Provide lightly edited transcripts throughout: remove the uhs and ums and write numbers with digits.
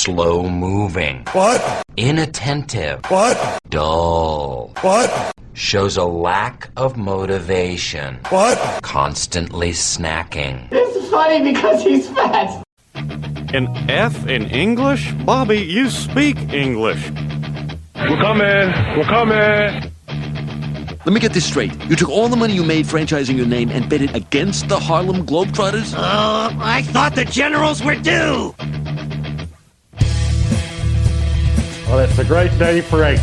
slow-moving. What? Inattentive. What? Dull. What? Shows a lack of motivation. What? Constantly snacking. It's funny because he's fat. An F in English? Bobby, you speak English. We're coming. Let me get this straight. You took all the money you made franchising your name and bet it against the Harlem Globetrotters? I thought the Generals were due. Well, it's a great day for 8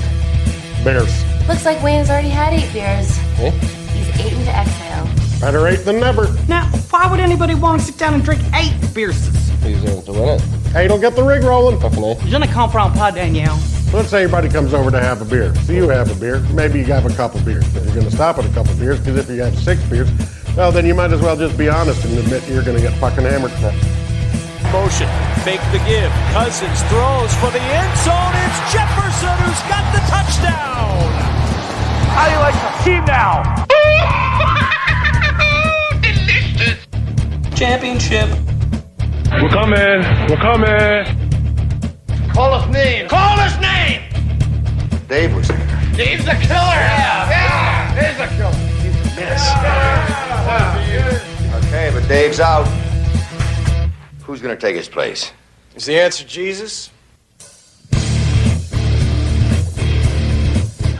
beers. Looks like Wayne's already had 8 beers. Huh? He's 8 to exhale. Better 8 than never. Now, why would anybody want to sit down and drink 8 beers? He's in to win it. 8'll get the rig rolling. Je ne comprends pas, Danielle. Let's say everybody comes over to have a beer. So you have a beer. Maybe you have a couple beers. But you're going to stop at a couple beers, because if you have 6 beers, well, then you might as well just be honest and admit you're going to get fucking hammered. Motion, fake the give. Cousins throws for the end zone. It's Jefferson who's got the touchdown. How do you like the team now? Delicious. Championship. We're coming. Call his name. Dave was here. Dave's a killer. Yeah. Dave's a killer. Yes. Okay, but Dave's out. Who's gonna take his place? Is the answer Jesus?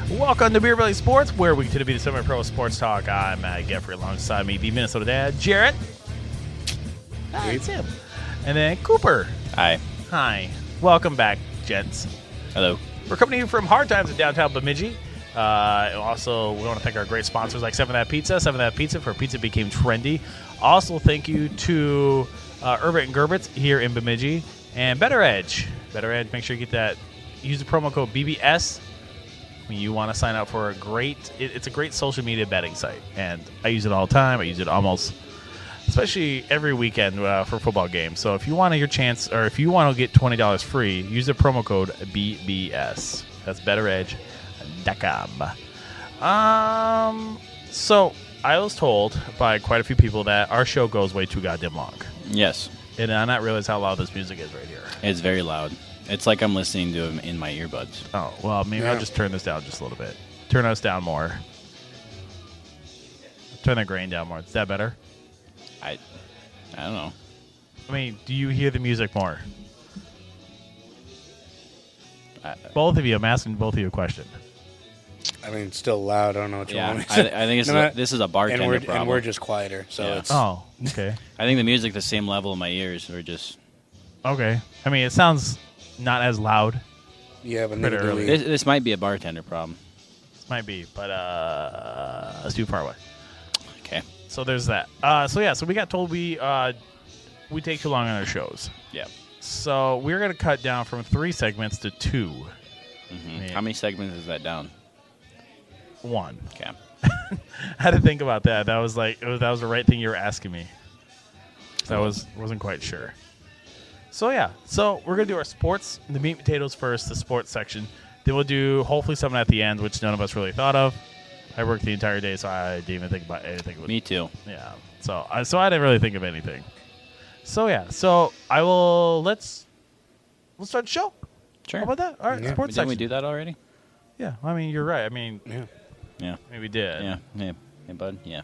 Welcome to Beer Belly Sports, where we continue to be the semi-pro sports talk. I'm Matt Geffrey, alongside me, the Minnesota Dad, Jarrett. Hi, it's him. And then Cooper. Hi. Welcome back, gents. Hello. We're coming to you from Hard Times in downtown Bemidji. Also, we want to thank our great sponsors like 7 That Pizza. 7 That Pizza, for pizza became trendy. Also, thank you to Urbit and Gerbits here in Bemidji. And Better Edge. Better Edge, make sure you get that. Use the promo code BBS when you want to sign up for it's a great social media betting site. And I use it all the time. I use it almost, especially every weekend for football games. So if you want your chance, or if you want to get $20 free, use the promo code BBS. That's betteredge.com. So I was told by quite a few people that our show goes way too goddamn long. Yes. And I not realize how loud this music is right here. It's very loud. It's like I'm listening to him in my earbuds. Oh, well, maybe I'll just turn this down just a little bit. Turn us down more. Turn the grain down more. Is that better? I don't know. I mean, do you hear the music more? Both of you. I'm asking both of you a question. I mean, it's still loud. I don't know what you want me to say. I think this is a bartender problem. And we're just quieter. So it's... Oh, okay. I think the music the same level in my ears. We're just... Okay. I mean, it sounds not as loud. Yeah, but pretty early. This might be a bartender problem. This might be, but it's too far away. Okay. So there's that. So we got told we take too long on our shows. Yeah. So we're going to cut down from 3 segments to 2. Mm-hmm. How many segments is that down? 1. Okay. I had to think about that. That was that was the right thing you were asking me. So wasn't quite sure. So yeah. So we're going to do our sports, the meat and potatoes first, the sports section. Then we'll do hopefully something at the end, which none of us really thought of. I worked the entire day, so I didn't even think about anything. Me too. Yeah. So I didn't really think of anything. So yeah. So I will. Let's start the show. Sure. How about that? All right. Yeah. Sports Didn't section. we do that already? Yeah. I mean, you're right. I mean. Yeah. Maybe we did. Yeah. Hey, bud. Yeah.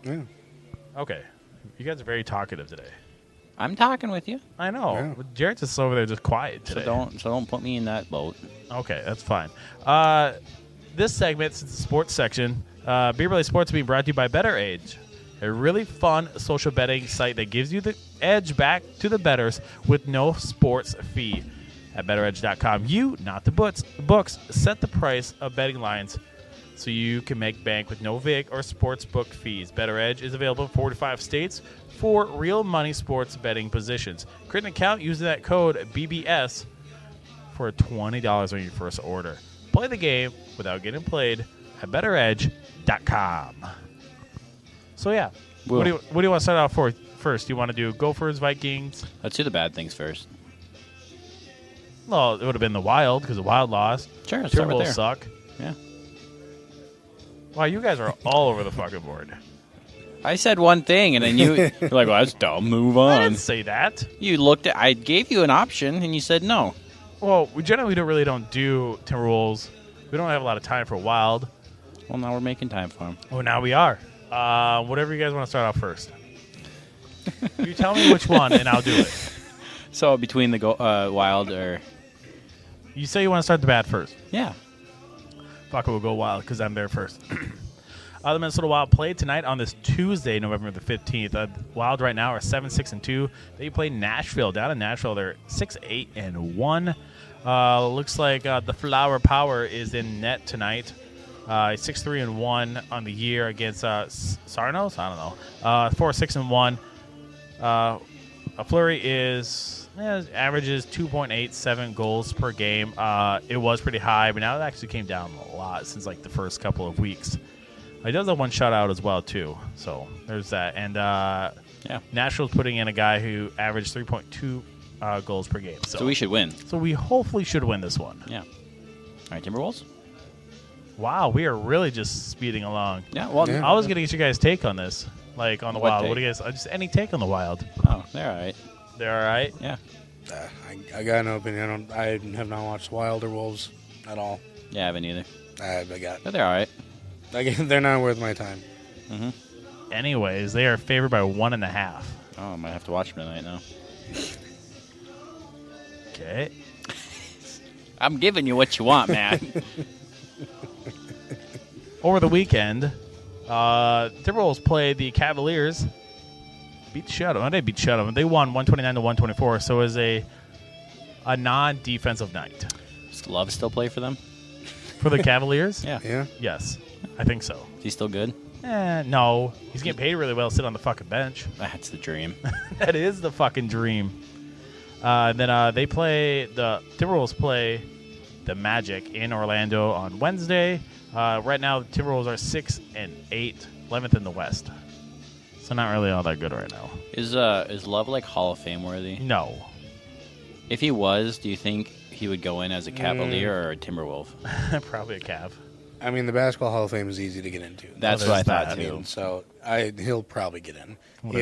Okay. You guys are very talkative today. I'm talking with you. I know. Yeah. Jarrett's just over there, just quiet today. So don't put me in that boat. Okay, that's fine. This segment, it's the sports section. Beer Belly Sports being brought to you by Better Edge, a really fun social betting site that gives you the edge back to the bettors with no sports fee. At betteredge.com, you, not the books, set the price of betting lines so you can make bank with no VIG or sports book fees. Better Edge is available in 45 states for real money sports betting positions. Create an account using that code BBS for $20 on your first order. Play the game without getting played at betteredge.com. So yeah, what do you want to start off for first? Do you want to do Gophers, Vikings? Let's do the bad things first. Well, it would have been the Wild because the Wild lost. Sure, let's start right there. Suck. Yeah. Wow, you guys are all over the fucking board. I said one thing, and then you're like, well, that's dumb. Move on. I didn't say that. I gave you an option, and you said no. Well, we generally don't do Timberwolves. We don't have a lot of time for Wild. Well, now we're making time for them. Oh, now we are. Whatever you guys want to start off first. You tell me which one, and I'll do it. So between the Wild or... You say you want to start the bad first. Yeah. Fuck it, we'll go Wild because I'm there first. The Minnesota Wild play tonight on this Tuesday, November the 15th. Wild right now are 7-6-2. They play Nashville. Down in Nashville, they're 6-8-1. Looks like the Flower Power is in net tonight. 6-3-1 on the year against Sarnos. I don't know. 4-6-1. A Fleury averages 2.87 goals per game. It was pretty high, but now it actually came down a lot since like the first couple of weeks. He does have one shutout as well too. So there's that. And Nashville's putting in a guy who averaged 3.2 goals per game. So we should win. So we hopefully should win this one. Yeah. All right, Timberwolves. Wow, we are really just speeding along. Yeah, well, I was going to get you guys' take on this, like on the Wild. Take? What do you guys? Just any take on the Wild? Oh, they're all right. They're all right. Yeah. I got no opinion. I have not watched Wild or Wolves at all. Yeah, I haven't either. But they're all right. They're not worth my time. Mm-hmm. Anyways, they are favored by 1.5. Oh, I might have to watch them tonight now. Okay. I'm giving you what you want, man. Over the weekend, Timberwolves played the Cavaliers. Beat the shit out of them. They beat the shit out of them. They won 129-124, so it was a non-defensive night. Does Love still play for them? For the Cavaliers? Yeah. Yes, I think so. Is he still good? No. He's getting paid really well to sit on the fucking bench. That's the dream. That is the fucking dream. Then the Timberwolves play the Magic in Orlando on Wednesday. Right now, the Timberwolves are 6-8, 11th in the West. So not really all that good right now. Is Love like Hall of Fame worthy? No. If he was, do you think he would go in as a Cavalier or a Timberwolf? Probably a Cav. I mean, the Basketball Hall of Fame is easy to get into. That's what I thought too. So he'll probably get in. He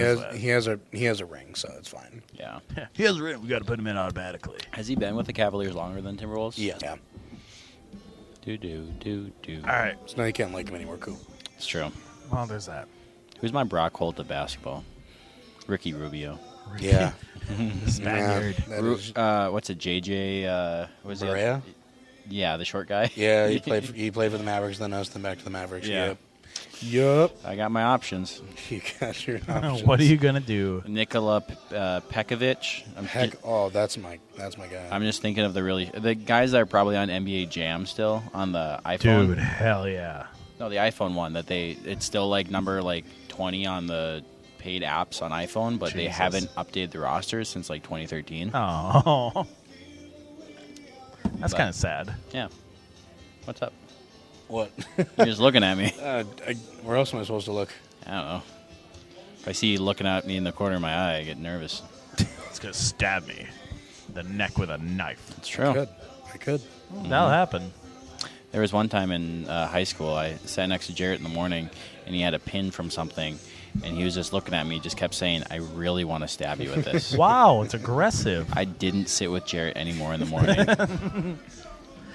has a ring, so it's fine. Yeah. He has a ring. We got to put him in automatically. Has he been with the Cavaliers longer than Timberwolves? Yes. Yeah. Do. All right. So now you can't like him anymore. Cool. It's true. Well, there's that. Who's my Brock Holt of basketball? Ricky Rubio. Yeah. Spaniard. What's it? JJ? Was Barea? Yeah, the short guy. Yeah, he played for the Mavericks, then us, then back to the Mavericks. Yeah. Yep. I got my options. You got your options. What are you gonna do? Nikola Pekovic. That's my guy. I'm just thinking of the guys that are probably on NBA Jam still on the iPhone. Dude, hell yeah. No, the iPhone one it's still like number 20 on the paid apps on iPhone, but they haven't updated the rosters since like 2013. Oh. That's kind of sad. Yeah. What's up? What? You're just looking at me. Where else am I supposed to look? I don't know. If I see you looking at me in the corner of my eye, I get nervous. It's going to stab me in the neck with a knife. It's true. I could. That'll happen. There was one time in high school, I sat next to Jarrett in the morning, and he had a pin from something, and he was just looking at me, just kept saying, I really want to stab you with this. Wow, it's aggressive. I didn't sit with Jarrett anymore in the morning.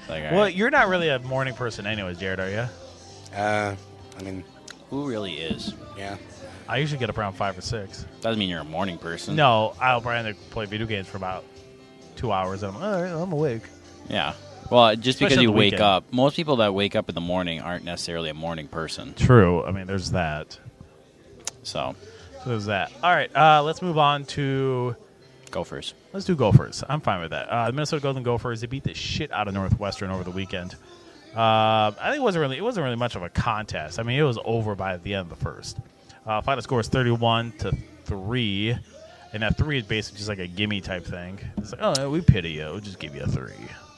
Well, you're not really a morning person anyways, Jared, are you? I mean... Who really is? Yeah. I usually get up around 5 or 6. Doesn't mean you're a morning person. No, I'll probably play video games for about 2 hours, and I'm all right, I'm awake. Yeah. Well, just Especially because you wake weekend. up. Most people that wake up in the morning aren't necessarily a morning person. True. I mean, there's that. So there's that. All right, let's move on to... Gophers. Let's do Gophers. I'm fine with that. The Minnesota Golden Gophers, they beat the shit out of Northwestern over the weekend. I think it wasn't really much of a contest. I mean, it was over by the end of the first. Final score is 31-3, and that 3 is basically just like a gimme type thing. It's like, oh, we pity you. We'll just give you a 3.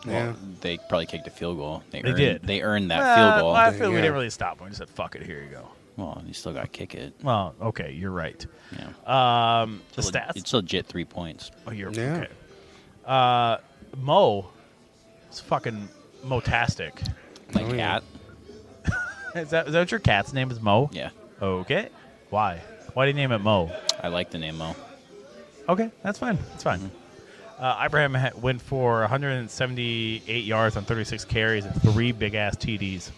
Well, they probably kicked a field goal. They did. They earned that field goal. Well, I feel we didn't really stop them. We just said, fuck it, here you go. Well, you still got to kick it. Well, okay, you're right. Yeah. The stats? It's legit 3 points. Oh, you're okay. Mo is fucking Mo-tastic. Like cat? Is that what your cat's name is, Mo? Yeah. Okay. Why? Why do you name it Mo? I like the name Mo. Okay, that's fine. That's fine. Ibrahim went for 178 yards on 36 carries and 3 big-ass TDs.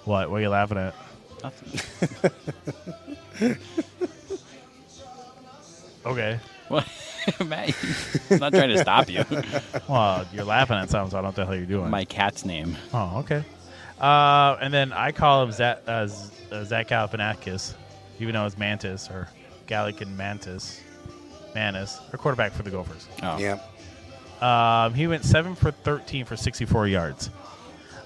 What? What are you laughing at? Nothing. Okay. What? Matt, I'm not trying to stop you. Well, you're laughing at something, so I don't know what the hell you're doing. My cat's name. Oh, okay. And then I call him Zach Galifianakis, even though it's Mantis or Gallican Mantis. Manus, our quarterback for the Gophers. Oh. Yeah. He went 7 for 13 for 64 yards.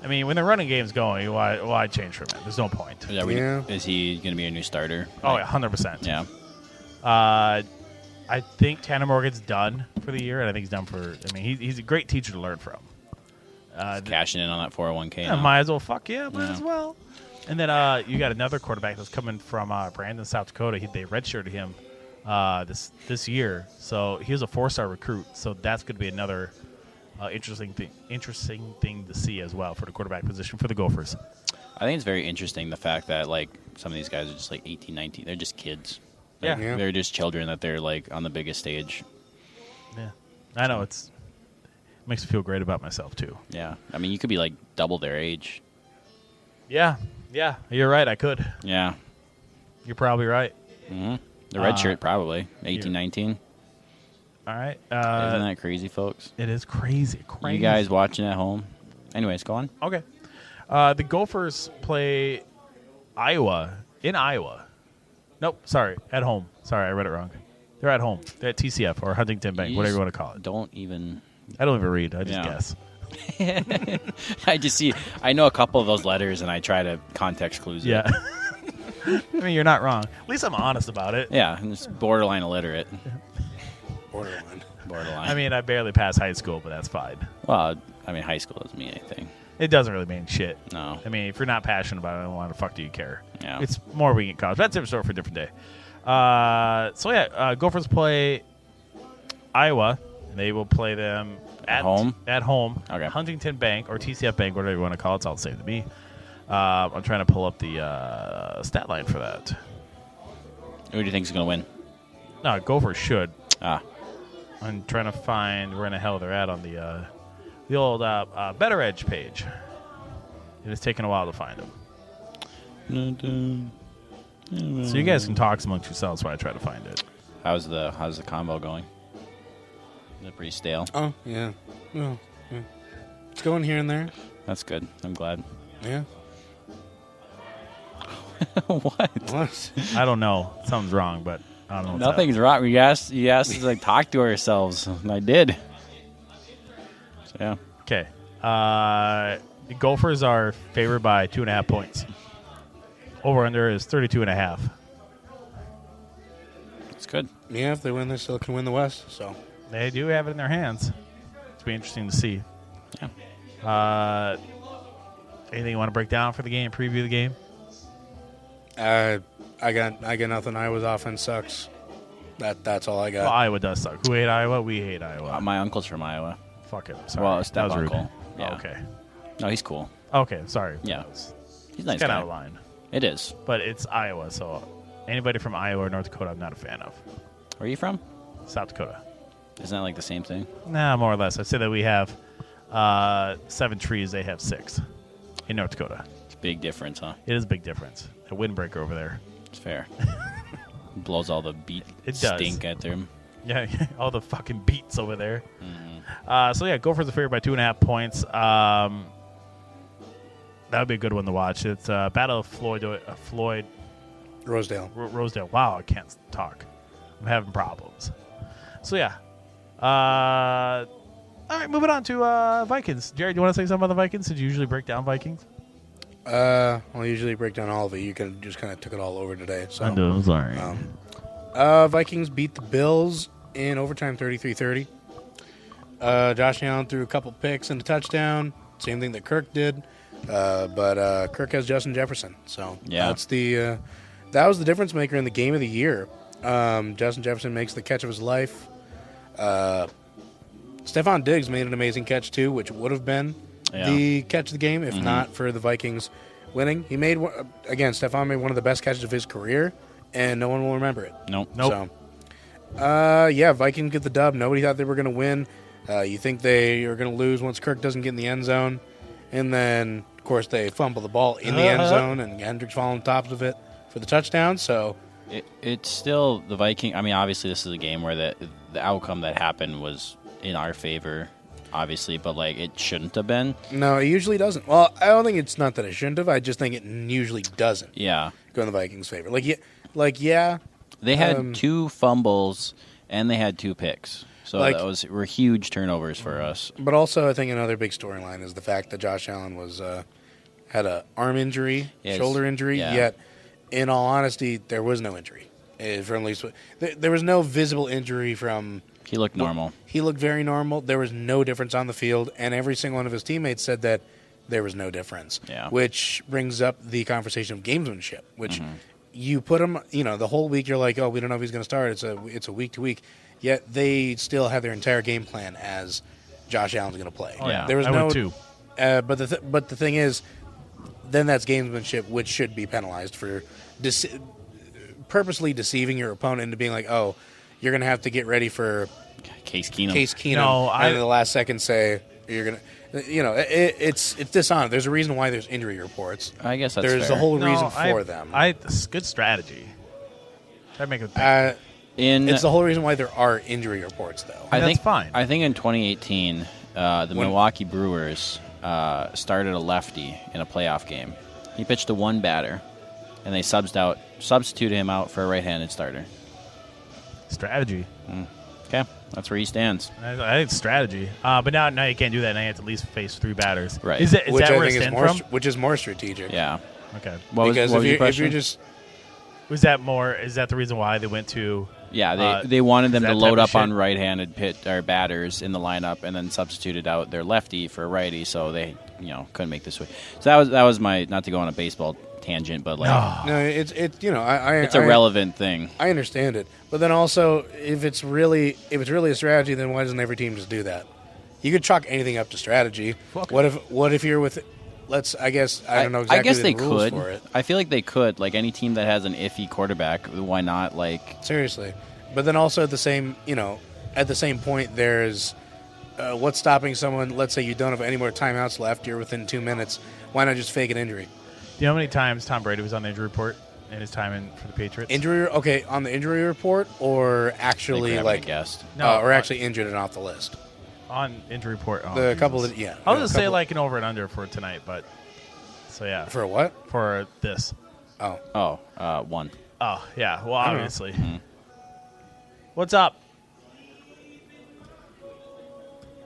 I mean, when the running game's going, why change from it? There's no point. Is he going to be a new starter? Oh, yeah, 100%. Yeah. I think Tanner Morgan's done for the year, and I think he's done for. I mean, he's a great teacher to learn from. Cashing in on that 401k. Yeah, might as well. Fuck yeah, might as well. And then you got another quarterback that's coming from Brandon, South Dakota. They redshirted him this year, so he was a 4-star recruit. So that's going to be another interesting thing to see as well for the quarterback position for the Gophers. I think it's very interesting the fact that like some of these guys are just like 18, 19. They're just kids. Like, Yeah. They're just children that they're like on the biggest stage. Yeah, I know it makes me feel great about myself too. Yeah, I mean you could be like double their age. Yeah, you're right. I could. Yeah, you're probably right. Mm-hmm. The red shirt probably 18, 19. All right, isn't that crazy, folks? It is crazy. You guys watching at home? Anyways, go on. Okay, the Gophers play Iowa in Iowa. Nope, sorry, at home. Sorry, I read it wrong. They're at home. They're at TCF or Huntington Bank, whatever you want to call it. I don't even read. I just guess. I know a couple of those letters, and I try to context clues. Yeah. I mean, you're not wrong. At least I'm honest about it. Yeah, I'm just borderline illiterate. Borderline. I mean, I barely passed high school, but that's fine. Well, I mean, high school doesn't mean anything. It doesn't really mean shit. No. I mean, if you're not passionate about it, why the fuck do you care? Yeah. It's more we can college. That's a different story for a different day. Gophers play Iowa. They will play them at home. At home. Okay. Huntington Bank or TCF Bank, whatever you want to call it. It's all the same to me. I'm trying to pull up the stat line for that. Who do you think is going to win? No, Gophers should. Ah. I'm trying to find where in the hell they're at on the old Better Edge page. It is taking a while to find them. So you guys can talk amongst yourselves while I try to find it. How's the combo going? Is it pretty stale? Oh, yeah. Well, yeah. It's going here and there. That's good. I'm glad. Yeah. What? I don't know. Something's wrong, but I don't know what's Nothing's wrong. You asked us to like talk to ourselves, and I did. So, yeah. Okay. The Gophers are favored by 2.5 points. Over-under is 32.5. It's good. Yeah, if they win, they still can win the West. So they do have it in their hands. It's be interesting to see. Yeah. Anything you want to break down for the game? Preview the game? I got nothing. Iowa's offense sucks. That's all I got. Well, Iowa does suck. Who hate Iowa? We hate Iowa. My uncle's from Iowa. Fuck him. Sorry. Well, it's that was uncle. rude. Yeah. Oh, okay. No, he's cool. Okay, sorry. Yeah. He's a nice kind guy. of out of line. It is. But it's Iowa, so anybody from Iowa or North Dakota, I'm not a fan of. Where are you from? South Dakota. Isn't that like the same thing? Nah, more or less. I'd say that we have 7 trees. They have 6 in North Dakota. It's a big difference, huh? It is a big difference. A windbreaker over there. It's fair. Blows all the stink at them. Yeah, all the fucking beats over there. Mm-hmm. Gophers are favored by 2.5 points. That would be a good one to watch. It's Battle of Floyd Rosedale. Rosedale. Wow, I can't talk. I'm having problems. So yeah. All right, moving on to Vikings. Jared, you want to say something about the Vikings? Did you usually break down Vikings? I usually break down all of it. You just kind of took it all over today. So I know, I'm sorry. Vikings beat the Bills in overtime 33-30. Josh Allen threw a couple picks and a touchdown. Same thing that Kirk did. But Kirk has Justin Jefferson. So that's that was the difference maker in the game of the year. Justin Jefferson makes the catch of his life. Stephon Diggs made an amazing catch too, which would have been the catch of the game if not for the Vikings winning. He made Stephon made one of the best catches of his career, and no one will remember it. Nope. So, Yeah, Vikings get the dub. Nobody thought they were going to win. You think they are going to lose once Kirk doesn't get in the end zone. And then, of course, they fumble the ball in the end zone, and Hendricks fall on top of it for the touchdown. So it's still the Viking. I mean, obviously, this is a game where the outcome that happened was in our favor, obviously, but like it shouldn't have been. No, it usually doesn't. Well, I don't think it's not that it shouldn't have. I just think it usually doesn't. Yeah, go in the Vikings' favor. Yeah. They had 2 fumbles and they had 2 picks. So were huge turnovers for us. But also, I think another big storyline is the fact that Josh Allen had an arm injury, shoulder injury. Yeah. Yet, in all honesty, there was no injury. From at least there was no visible injury from. He looked normal. He looked very normal. There was no difference on the field, and every single one of his teammates said that there was no difference. Yeah. Which brings up the conversation of gamesmanship, which you put him. The whole week you're like, oh, we don't know if he's going to start. It's a week to week. Yet they still have their entire game plan as Josh Allen's going to play. Oh, yeah. There was I would too. But the thing is, then that's gamesmanship, which should be penalized for purposely deceiving your opponent into being like, oh, you're going to have to get ready for Case Keenum. No, and in the last second say you're going to. It's dishonest. There's a reason why there's injury reports. I guess that's there's fair. a whole reason for them. It's good strategy. That make it. It's the whole reason why there are injury reports, though. I think that's fine. I think in 2018, the Milwaukee Brewers started a lefty in a playoff game. He pitched to 1 batter, and they substituted him out for a right-handed starter. Strategy. Okay, that's where he stands. I think it's strategy. But now you can't do that. Now you have to at least face 3 batters. Right. Is that which where I it think stemmed is from? which is more strategic. Yeah. Okay. Because if you're just was that more? Is that the reason why they went to? Yeah, they wanted them to load up on shit? right-handed batters in the lineup, and then substituted out their lefty for a righty, so they couldn't make the switch. So that was my, not to go on a baseball tangent, but like no, it's it's a relevant thing. I understand it, but then also if it's really a strategy, then why doesn't every team just do that? You could chalk anything up to strategy. What if you're with? I guess I don't know exactly. I guess they the rules could. For it. I feel like they could. Like any team that has an iffy quarterback, why not? Like seriously, but then also at the same point, there's what's stopping someone? Let's say you don't have any more timeouts left. You're within 2 minutes. Why not just fake an injury? Do you know how many times Tom Brady was on the injury report in his time for the Patriots? On the injury report, or actually guessed. or actually injured and off the list. On injury report. I was going to say like an over and under for tonight, but so yeah. For what? For this. 1. Oh yeah. Well, obviously. What's up?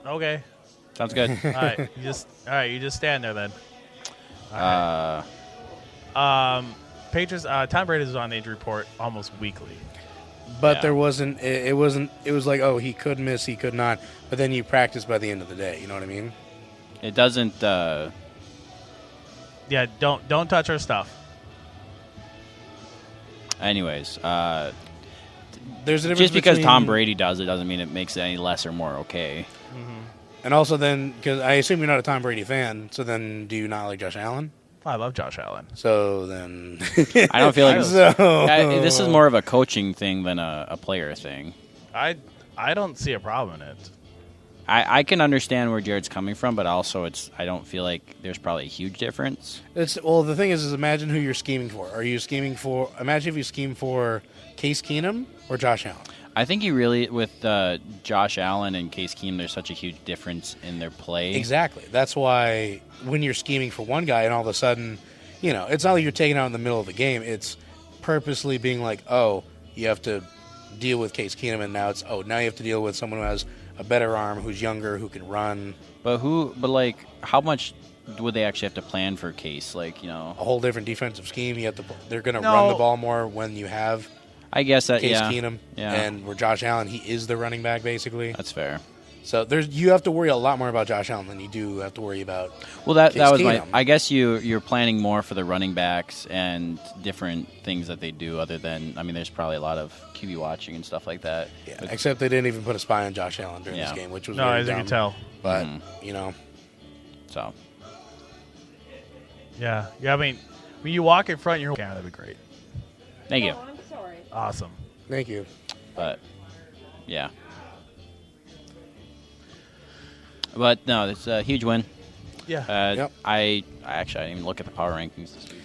Okay. Sounds good. All right. You just stand there then. Patriots. Tom Brady is on the injury report almost weekly. But there wasn't. It wasn't. It was like, oh, he could miss, he could not. But then you practice by the end of the day. You know what I mean? It doesn't. Yeah. Don't touch our stuff. Anyways, there's a difference just because between, Tom Brady does it doesn't mean it makes it any less or more okay. And also, then because I assume you're not a Tom Brady fan, so then do you not like Josh Allen? I love Josh Allen. So then, I don't feel like this is more of a coaching thing than a player thing. I don't see a problem in it. I can understand where Jared's coming from, but also I don't feel like there's probably a huge difference. The thing is imagine who you're scheming for. Are you scheming for? Imagine if you scheme for Case Keenum or Josh Allen. I think you really, with Josh Allen and Case Keenum, there's such a huge difference in their play. Exactly. That's why when you're scheming for one guy and all of a sudden, it's not like you're taking out in the middle of the game. It's purposely being like, oh, you have to deal with Case Keenum, and now now you have to deal with someone who has a better arm, who's younger, who can run. But how much would they actually have to plan for Case? A whole different defensive scheme. They're going to run the ball more when you have. I guess that Case Keenum, and where Josh Allen, he is the running back basically. That's fair. So you have to worry a lot more about Josh Allen than you do have to worry about. Well, that was Keenum. I guess you're planning more for the running backs and different things that they do. Other than there's probably a lot of QB watching and stuff like that. Yeah, except they didn't even put a spy on Josh Allen during this game, which was as you can tell. But so yeah. I mean, when you walk in front, you're that'd be great. Thank you. Awesome. Thank you. But Yeah. But no, it's a huge win. Yeah. Yep. I didn't even look at the power rankings this week.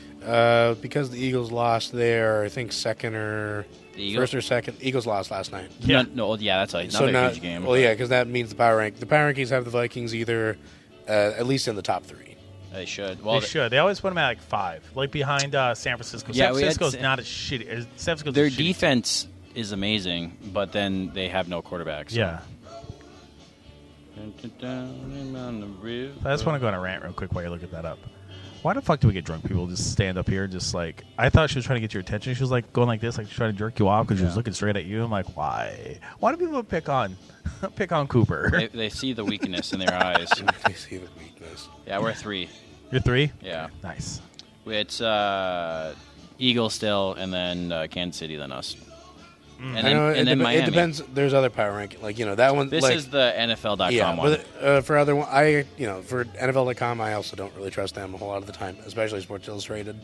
Because the Eagles lost there, I think first or second. Eagles lost last night. Yeah. No, that's another huge game. Well, yeah, because that means the power rankings have the Vikings either at least in the top 3. They should. Well, they should. They always put them at like 5, like behind San Francisco. Yeah, San Francisco's not as shitty. San Francisco's their a shitty defense is amazing, but then they have no quarterbacks. So. Yeah. I just want to go on a rant real quick while you look at that up. Why the fuck do we get drunk people just stand up here and just like... I thought she was trying to get your attention. She was like going like this, like she's trying to jerk you off because she was looking straight at you. I'm like, why? Why do people pick on Cooper? They see the weakness in their eyes. They see the weakness. Yeah, we're 3. You're 3? Yeah. Nice. It's Eagles still, and then Kansas City, then us. And then Miami. It depends. There's other power ranking, like that one. This is the NFL.com one. But, for other one, for NFL.com, I also don't really trust them a whole lot of the time, especially Sports Illustrated.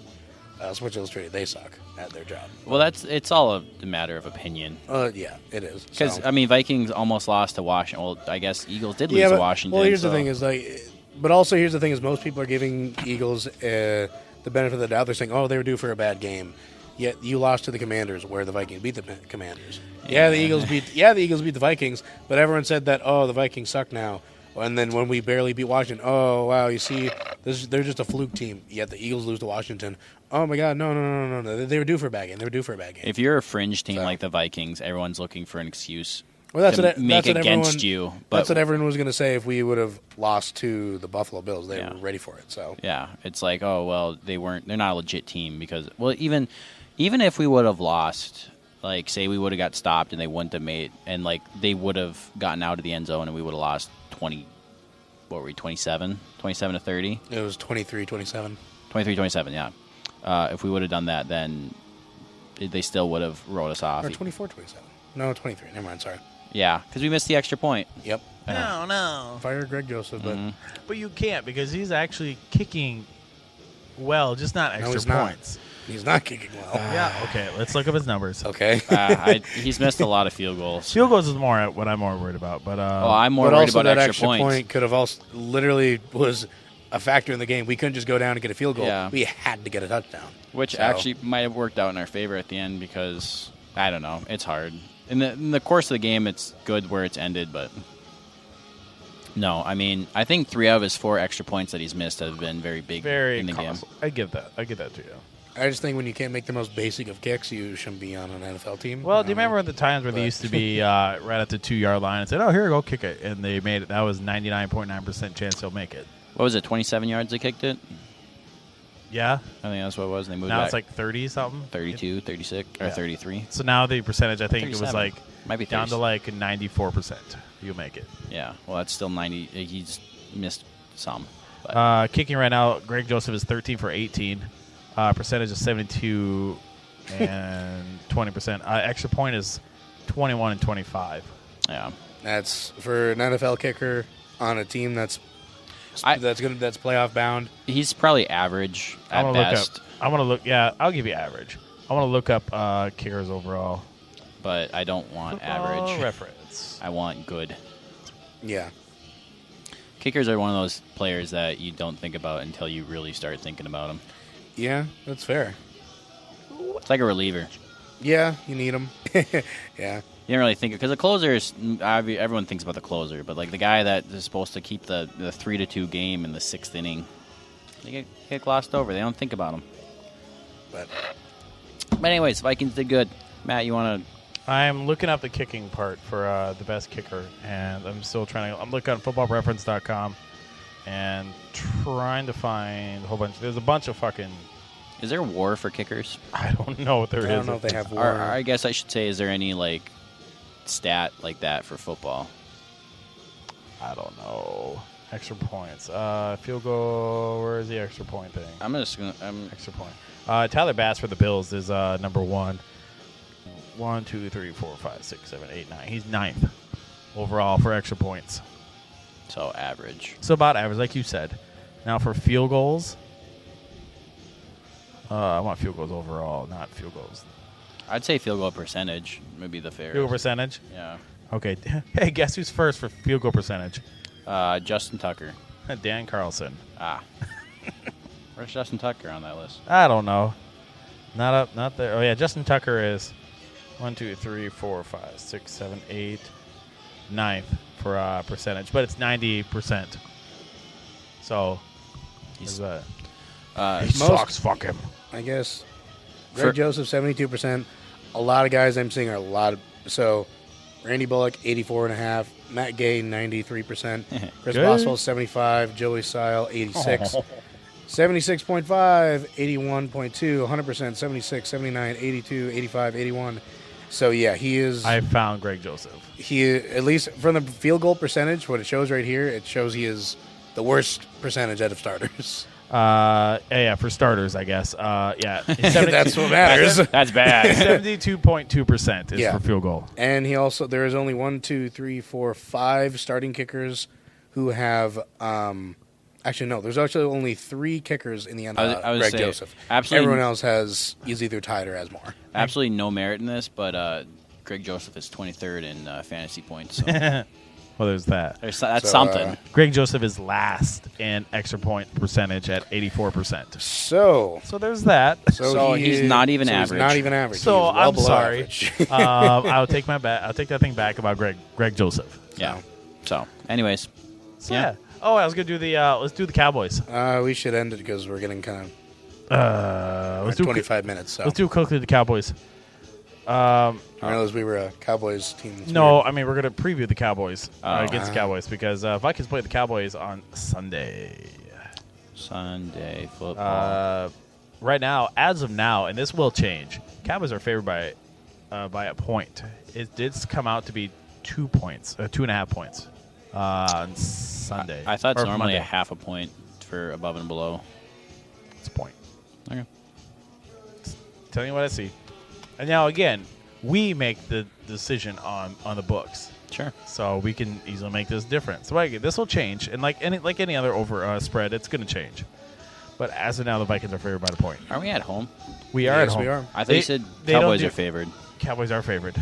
Sports Illustrated, they suck at their job. Well, it's all a matter of opinion. Yeah, it is. Because Vikings almost lost to Washington. Well, I guess Eagles did lose to Washington. Well, here's the thing: here's the thing: is most people are giving Eagles the benefit of the doubt. They're saying, "Oh, they were due for a bad game." Yet you lost to the Commanders, where the Vikings beat the Commanders. Yeah, the Eagles beat the Vikings, but everyone said that the Vikings suck now. And then when we barely beat Washington, oh wow, you see, they're just a fluke team. Yet the Eagles lose to Washington. Oh my God, no, they were due for a bad game. If you're a fringe team like the Vikings, everyone's looking for an excuse. Well, that's to make against you. But that's what everyone was going to say if we would have lost to the Buffalo Bills. They were ready for it. So yeah, it's like, oh well, they're not a legit team because even if we would have lost, like say we would have got stopped and they wouldn't have made, and like they would have gotten out of the end zone and we would have lost 27 to 30. It was 23-27. 23-27, yeah. If we would have done that, then they still would have wrote us off. Or 24-27. No, 23. Never mind. Sorry. Yeah, because we missed the extra point. Yep. No. Fire Greg Joseph, but you can't because he's actually kicking well, just not extra points. He's not kicking well. Yeah, okay. Let's look up his numbers. Okay. He's missed a lot of field goals. Field goals is what I'm more worried about. But I'm more worried about that extra points. Point could have also literally was a factor in the game. We couldn't just go down and get a field goal. Yeah. We had to get a touchdown. Which actually might have worked out in our favor at the end because, I don't know, it's hard. In the course of the game, it's good where it's ended, but... No, I mean, I think 3 out of his 4 extra points that he's missed have been very big in the game. I give that to you. I just think when you can't make the most basic of kicks, you shouldn't be on an NFL team. Well, do you remember the times where they used to be right at the 2-yard line and said, "Oh, here, go kick it," and they made it? That was 99.9% chance they'll make it. What was it? 27 yards they kicked it. Yeah, I think that's what it was. And they moved now back. It's like 30 something, 32, 36, or 33. So now the percentage, I think 37. it was like might be down to like 94%. You make it. Yeah, well, that's still 90. He's missed some. Kicking right now, Greg Joseph is 13 for 18. Percentage is 72 and 20%. Extra point is 21 and 25. Yeah, that's for an NFL kicker on a team that's playoff bound. He's probably average at best. I want to look. Yeah, I'll give you average. I want to look up kickers overall, but I don't want football average reference. I want good. Yeah. Kickers are one of those players that you don't think about until you really start thinking about them. Yeah, that's fair. It's like a reliever. Yeah, you need them. Yeah. You don't really think because the closer is everyone thinks about the closer, but like the guy that is supposed to keep the 3-2 game in the 6th inning, they get glossed over. They don't think about them. But anyways, Vikings did good. Matt, you want to? I'm looking up the kicking part for the best kicker, and I'm still trying to. I'm looking on footballreference.com and trying to find a whole bunch. There's a bunch of fucking. Is there war for kickers? I don't know if there is. I don't know if they have war. I guess I should say, is there any like stat like that for football? I don't know. Extra points. Field goal. Where is the extra point thing? Extra point. Tyler Bass for the Bills is number 1. 1, 2, 3, 4, 5, 6, 7, 8, 9. He's 9th overall for extra points. So average. So about average, like you said. Now for field goals, I want field goals overall, not field goals. I'd say field goal percentage would be the fair. Field goal percentage? Yeah. Okay. Hey, guess who's first for field goal percentage? Justin Tucker. Dan Carlson. Where's Justin Tucker on that list? I don't know. Not there. Oh, yeah, Justin Tucker is 1, 2, 3, 4, 5, 6, 7, 8, 9th for percentage, but it's 90%. So, he's he sucks. Fuck him. I guess. Greg Joseph, 72%. A lot of guys I'm seeing are a lot of. So, Randy Bullock, 84.5%. Matt Gay, 93%. Chris Boswell, 75%. Joey Seil, 86%. 76.5, 81.2, 100%, 76, 79, 82, 85, 81. So, yeah, he is. I found Greg Joseph. He, at least from the field goal percentage, what it shows right here, it shows he is the worst percentage out of starters. Yeah, for starters, I guess. Yeah. That's what matters. That's bad. 72.2% is for field goal. And he also, there is only 1, 2, 3, 4, 5 starting kickers who have, actually, no, there's actually only 3 kickers in the end of Greg Joseph. Everyone else is either tied or has more. Absolutely no merit in this, but Greg Joseph is 23rd in fantasy points. So. Well, there's that. That's something. Greg Joseph is last in extra point percentage at 84%. So there's that. So he's not even average. He's not even average. So well I'm sorry. I'll take my I'll take that thing back about Greg Joseph. Yeah. So, anyways. Yeah. Oh, I was gonna do the. Let's do the Cowboys. We should end it because we're getting kind of. Let's do 25 minutes. So let's do quickly the Cowboys. I realized we were a Cowboys team. No, I mean we're gonna preview the Cowboys against the Cowboys because Vikings play the Cowboys on Sunday. Sunday football. Right now, as of now, and this will change. Cowboys are favored by a point. It did come out to be 2 points, 2.5 points on Sunday. I thought it's normally Monday. a half a point for above and below. It's a point. Okay. Telling you what I see. And now, again, we make the decision on the books. Sure. So we can easily make this different. So this will change. And like any other over spread, it's going to change. But as of now, the Vikings are favored by the point. Are we at home? We are at home. We are. I thought you said Cowboys are favored. Cowboys are favored.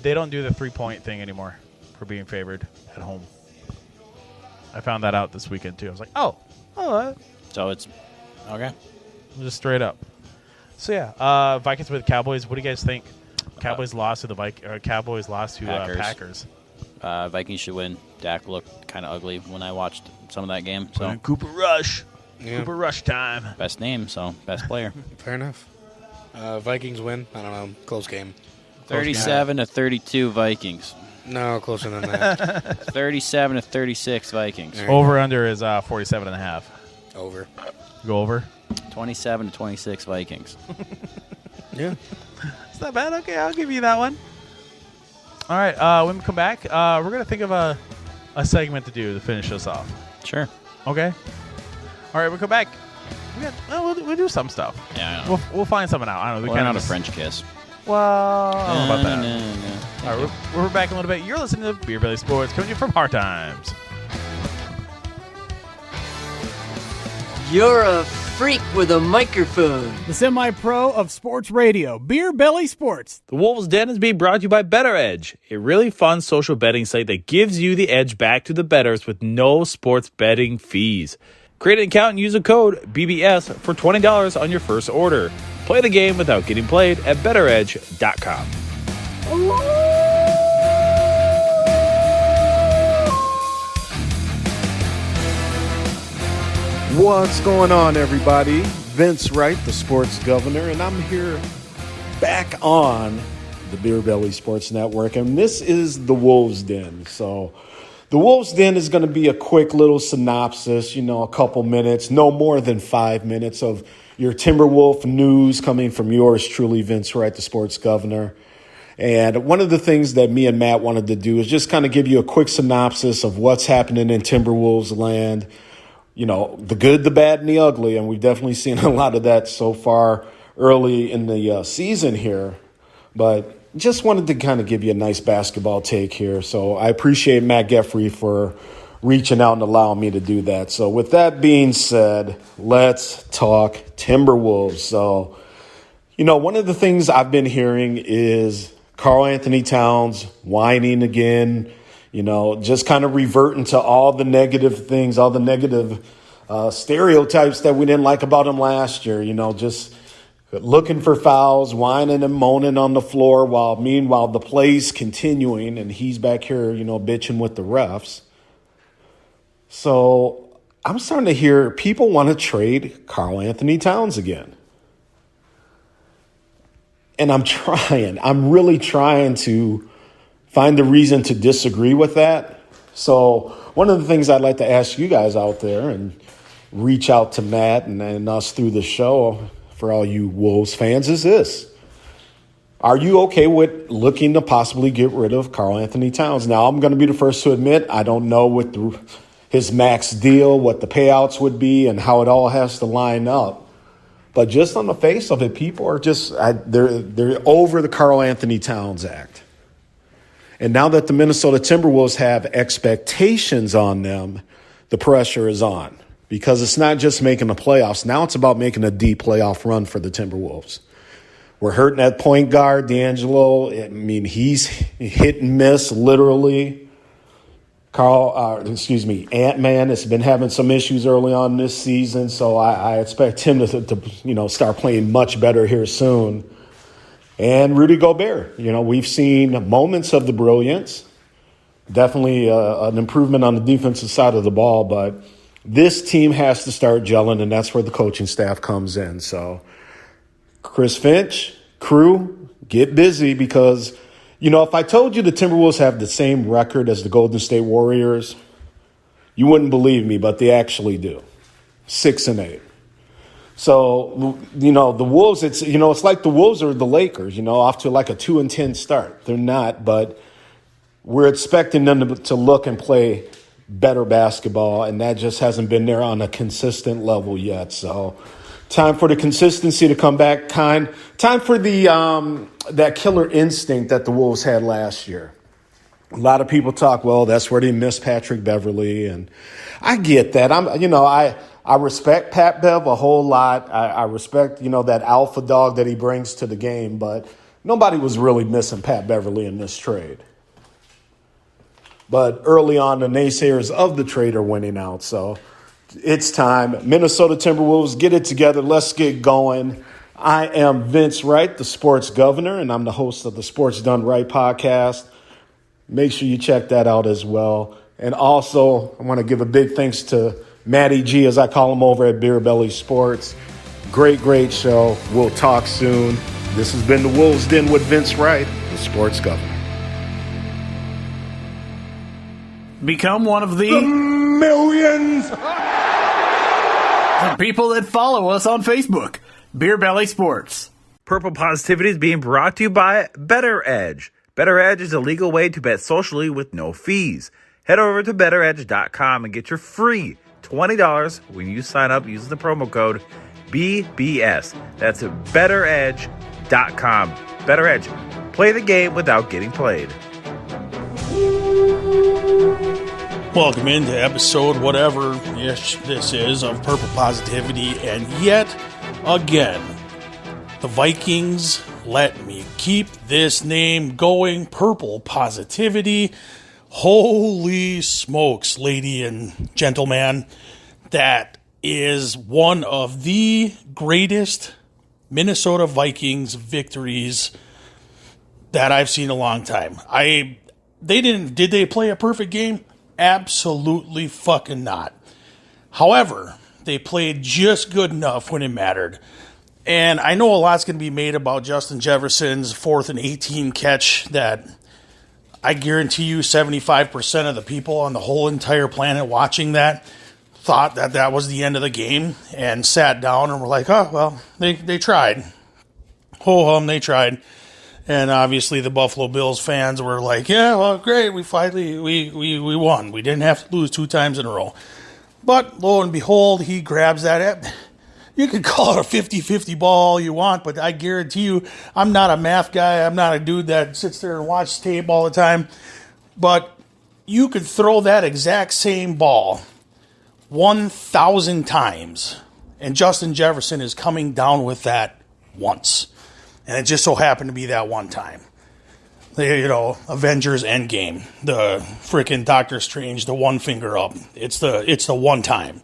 They don't do the 3-point thing anymore for being favored at home. I found that out this weekend, too. I was like, oh. So it's okay. Just straight up. So, yeah, Vikings with Cowboys. What do you guys think? Cowboys lost to the Cowboys lost to Packers. Vikings should win. Dak looked kind of ugly when I watched some of that game. So Cooper Rush. Yeah. Cooper Rush time. Best name, so best player. Fair enough. Vikings win. I don't know. Close game. 37-32 Vikings. No, closer than that. 37-36 Vikings. Right. Over-under is 47.5. Over. Go over? 27-26 Vikings. Yeah. It's not bad. Okay, I'll give you that one. All right, when we come back, we're going to think of a segment to do to finish this off. Sure. Okay. All right, we'll come back. We'll do some stuff. Yeah, I know. We'll find something out. I don't know. We're not a French kiss. Well, I don't know about that. No. All right, we're back in a little bit. You're listening to Beer Belly Sports, coming to you from Hard Times. You're a freak with a microphone. The semi-pro of sports radio, Beer Belly Sports. The Wolves Den is being brought to you by Better Edge, a really fun social betting site that gives you the edge back to the bettors with no sports betting fees. Create an account and use a code BBS for $20 on your first order. Play the game without getting played at betteredge.com. What's going on, everybody? Vince Wright, the sports governor, and I'm here back on the Beer Belly Sports Network, and this is the Wolves Den. So the Wolves Den is going to be a quick little synopsis, a couple minutes, no more than 5 minutes of your Timberwolf news coming from yours truly, Vince Wright, the sports governor. And one of the things that me and Matt wanted to do is just kind of give you a quick synopsis of what's happening in Timberwolves land. The good, the bad, and the ugly, and we've definitely seen a lot of that so far early in the season here. But just wanted to kind of give you a nice basketball take here. So I appreciate Matt Geffrey for reaching out and allowing me to do that. So with that being said, let's talk Timberwolves. So, one of the things I've been hearing is Karl Anthony Towns whining again, just kind of reverting to all the negative things, all the negative stereotypes that we didn't like about him last year, just looking for fouls, whining and moaning on the floor while meanwhile the play's continuing and he's back here, bitching with the refs. So I'm starting to hear people want to trade Karl Anthony Towns again. And I'm really trying to find a reason to disagree with that. So one of the things I'd like to ask you guys out there and reach out to Matt and us through the show for all you Wolves fans is this. Are you okay with looking to possibly get rid of Karl Anthony Towns? Now, I'm going to be the first to admit I don't know what his max deal, what the payouts would be, and how it all has to line up. But just on the face of it, people are just they're over the Karl Anthony Towns Act. And now that the Minnesota Timberwolves have expectations on them, the pressure is on. Because it's not just making the playoffs. Now it's about making a deep playoff run for the Timberwolves. We're hurting at point guard, D'Angelo. He's hit and miss, literally. Ant-Man has been having some issues early on this season, so I expect him to start playing much better here soon. And Rudy Gobert, we've seen moments of the brilliance. Definitely an improvement on the defensive side of the ball, but this team has to start gelling, and that's where the coaching staff comes in. So, Chris Finch, crew, get busy because, if I told you the Timberwolves have the same record as the Golden State Warriors, you wouldn't believe me, but they actually do. 6-8. So, the Wolves, it's like the Wolves are the Lakers, off to like a 2-10 start. They're not, but we're expecting them to look and play better basketball, and that just hasn't been there on a consistent level yet. So time for the consistency to come back. Time for the that killer instinct that the Wolves had last year. A lot of people talk, well, that's where they missed Patrick Beverley, and I get that. I respect Pat Bev a whole lot. I respect, that alpha dog that he brings to the game, but nobody was really missing Pat Beverley in this trade. But early on, the naysayers of the trade are winning out. So it's time. Minnesota Timberwolves, get it together. Let's get going. I am Vince Wright, the sports governor, and I'm the host of the Sports Done Right podcast. Make sure you check that out as well. And also, I want to give a big thanks to Matty G, as I call him, over at Beer Belly Sports. Great show. We'll talk soon. This has been the Wolves Den with Vince Wright, the sports governor. Become one of the millions of people that follow us on Facebook. Beer Belly Sports. Purple Positivity is being brought to you by Better Edge. Better Edge is a legal way to bet socially with no fees. Head over to betteredge.com and get your free $20 when you sign up using the promo code BBS. That's at betteredge.com. Better Edge. Play the game without getting played. Welcome into episode whatever this is of Purple Positivity, and yet again, the Vikings let me keep this name going, Purple Positivity. Holy smokes, lady and gentleman, that is one of the greatest Minnesota Vikings victories that I've seen in a long time. Did they play a perfect game? Absolutely fucking not. However, they played just good enough when it mattered. And I know a lot's going to be made about Justin Jefferson's 4th and 18 catch that I guarantee you 75% of the people on the whole entire planet watching that thought that was the end of the game and sat down and were like, oh, well, they tried. Ho-hum, they tried. And obviously the Buffalo Bills fans were like, yeah, well, great, we finally, we won. We didn't have to lose 2 times in a row. But lo and behold, he grabs that. You can call it a 50-50 ball all you want, but I guarantee you, I'm not a math guy. I'm not a dude that sits there and watches tape all the time. But you could throw that exact same ball 1,000 times, and Justin Jefferson is coming down with that once. And it just so happened to be that one time. Avengers Endgame, the freaking Doctor Strange, the one finger up. It's the one time.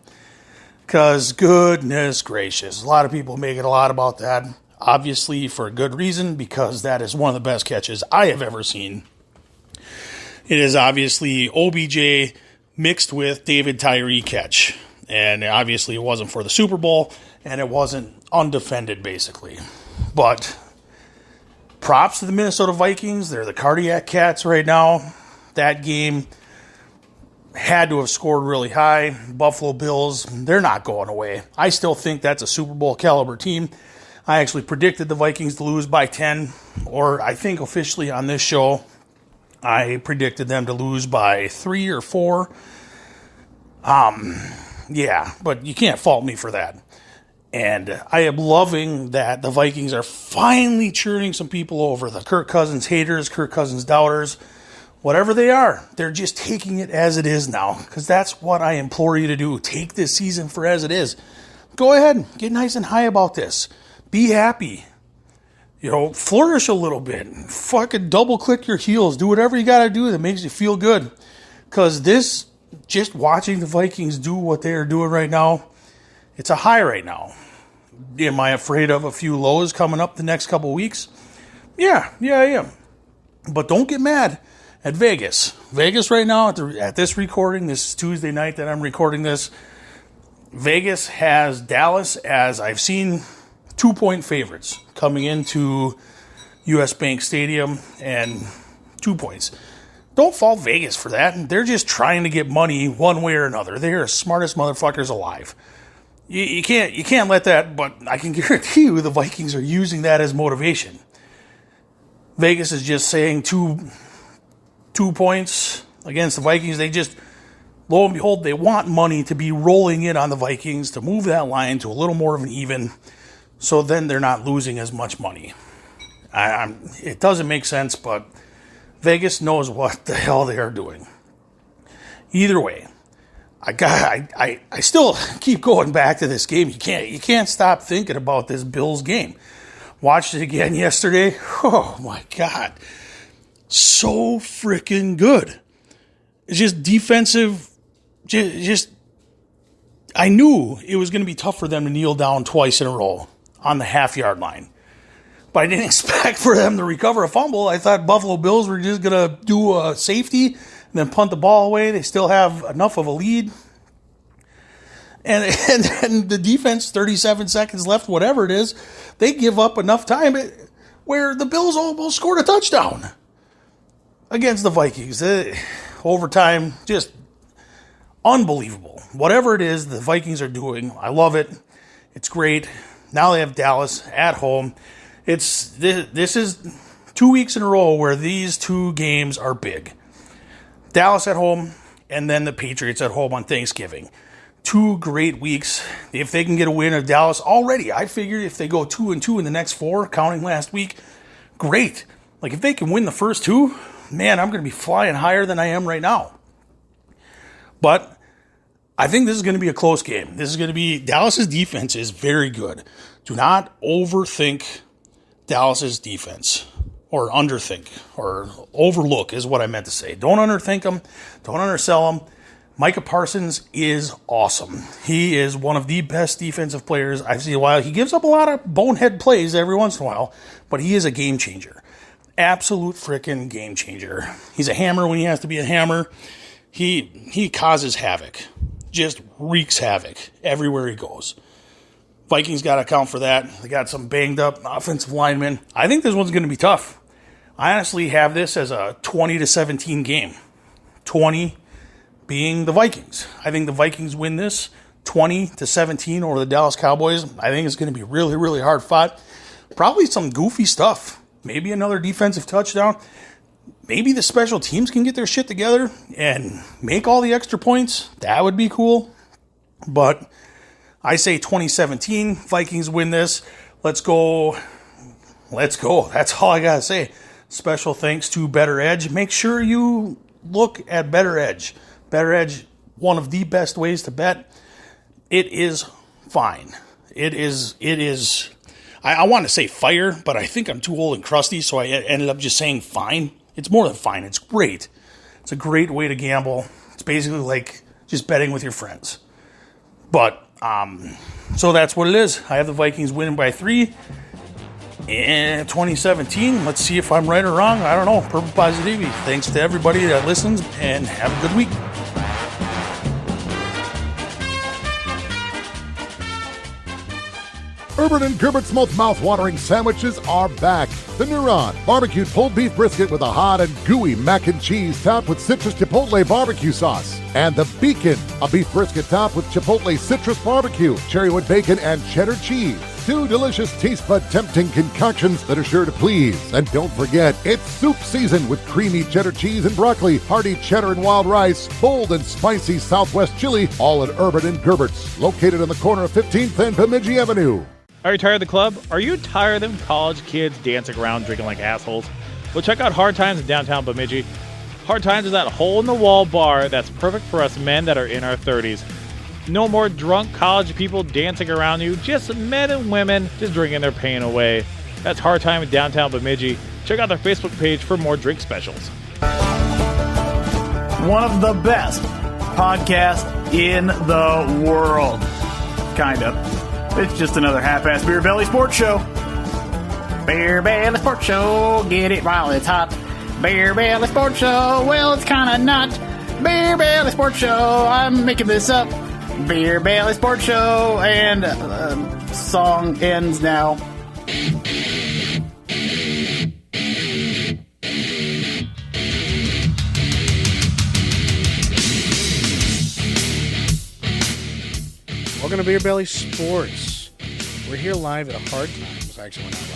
Because goodness gracious, a lot of people make it a lot about that. Obviously for a good reason, because that is one of the best catches I have ever seen. It is obviously OBJ mixed with David Tyree catch. And obviously it wasn't for the Super Bowl, and it wasn't undefended, basically. But props to the Minnesota Vikings. They're the cardiac cats right now. That game had to have scored really high. Buffalo Bills, they're not going away. I still think that's a Super Bowl caliber team. I actually predicted the Vikings to lose by 10, or I think officially on this show, I predicted them to lose by 3 or 4. Yeah, but you can't fault me for that. And I am loving that the Vikings are finally churning some people over. The Kirk Cousins haters, Kirk Cousins doubters, whatever they are, they're just taking it as it is now. Because that's what I implore you to do. Take this season for as it is. Go ahead, get nice and high about this. Be happy. Flourish a little bit. Fucking double click your heels. Do whatever you got to do that makes you feel good. Because just watching the Vikings do what they are doing right now, it's a high right now. Am I afraid of a few lows coming up the next couple weeks? Yeah, I am. But don't get mad at Vegas. Vegas right now, at this recording, this is Tuesday night that I'm recording this, Vegas has Dallas as, I've seen, 2-point favorites coming into US Bank Stadium, and 2 points. Don't fault Vegas for that. They're just trying to get money one way or another. They're the smartest motherfuckers alive. You can't let that, but I can guarantee you the Vikings are using that as motivation. Vegas is just saying 2 points against the Vikings. They just, lo and behold, they want money to be rolling in on the Vikings to move that line to a little more of an even, so then they're not losing as much money. It doesn't make sense, but Vegas knows what the hell they are doing. Either way, I still keep going back to this game. You can't stop thinking about this Bills game. Watched it again yesterday. Oh my God. So freaking good. It's just defensive. Just I knew it was going to be tough for them to kneel down twice in a row on the half-yard line. But I didn't expect for them to recover a fumble. I thought Buffalo Bills were just going to do a safety and then punt the ball away. They still have enough of a lead. And the defense, 37 seconds left, whatever it is, they give up enough time where the Bills almost scored a touchdown against the Vikings. Overtime, just unbelievable. Whatever it is the Vikings are doing, I love it. It's great. Now they have Dallas at home. This is 2 weeks in a row where these two games are big. Dallas at home, and then the Patriots at home on Thanksgiving. 2 great weeks. If they can get a win of Dallas already, I figured if they go 2-2 in the next 4, counting last week, great. Like if they can win the first 2, man, I'm going to be flying higher than I am right now. But I think this is going to be a close game. This is going to be, Dallas's defense is very good. Do not overthink Dallas's defense, or underthink, or overlook is what I meant to say. Don't underthink them. Don't undersell them. Micah Parsons is awesome. He is one of the best defensive players I've seen in a while. He gives up a lot of bonehead plays every once in a while, but he is a game changer. Absolute freaking game changer. He's a hammer when he has to be a hammer. He causes havoc. Just wreaks havoc everywhere he goes. Vikings got to account for that. They got some banged up offensive linemen. I think this one's going to be tough. I honestly have this as a 20-17 game. 20 being the Vikings. I think the Vikings win this 20-17 over the Dallas Cowboys. I think it's going to be really, really hard fought. Probably some goofy stuff. Maybe another defensive touchdown. Maybe the special teams can get their shit together and make all the extra points. That would be cool. But I say 2017, Vikings win this. Let's go. Let's go. That's all I got to say. Special thanks to Better Edge. Make sure you look at Better Edge. Better Edge, one of the best ways to bet. It is fine. It is. I want to say fire, but I think I'm too old and crusty, so I ended up just saying fine. It's more than fine. It's great. It's a great way to gamble. It's basically like just betting with your friends. But, so that's what it is. I have the Vikings winning by 3 in 2017. Let's see if I'm right or wrong. I don't know. Purple Positivity. Thanks to everybody that listens, and have a good week. Urban and Gerbert's most mouth-watering sandwiches are back. The Neuron, barbecued pulled beef brisket with a hot and gooey mac and cheese topped with citrus chipotle barbecue sauce. And the Beacon, a beef brisket topped with chipotle citrus barbecue, cherrywood bacon, and cheddar cheese. 2 delicious taste bud tempting concoctions that are sure to please. And don't forget, it's soup season with creamy cheddar cheese and broccoli, hearty cheddar and wild rice, bold and spicy Southwest chili, all at Urban and Gerbert's, located on the corner of 15th and Bemidji Avenue. Are you tired of the club? Are you tired of them college kids dancing around drinking like assholes? Well, check out Hard Times in downtown Bemidji. Hard Times is that hole-in-the-wall bar that's perfect for us men that are in our 30s. No more drunk college people dancing around you, just men and women just drinking their pain away. That's Hard Time in downtown Bemidji. Check out their Facebook page for more drink specials. One of the best podcasts in the world. Kind of. It's just another half-ass Beer Belly Sports Show. Beer Belly Sports Show, get it while it's hot. Beer Belly Sports Show, well, it's kind of not. Beer Belly Sports Show, I'm making this up. Beer Belly Sports Show, and song ends now. Welcome to Beer Belly Sports. We're here live at Hard Times. Actually, we're not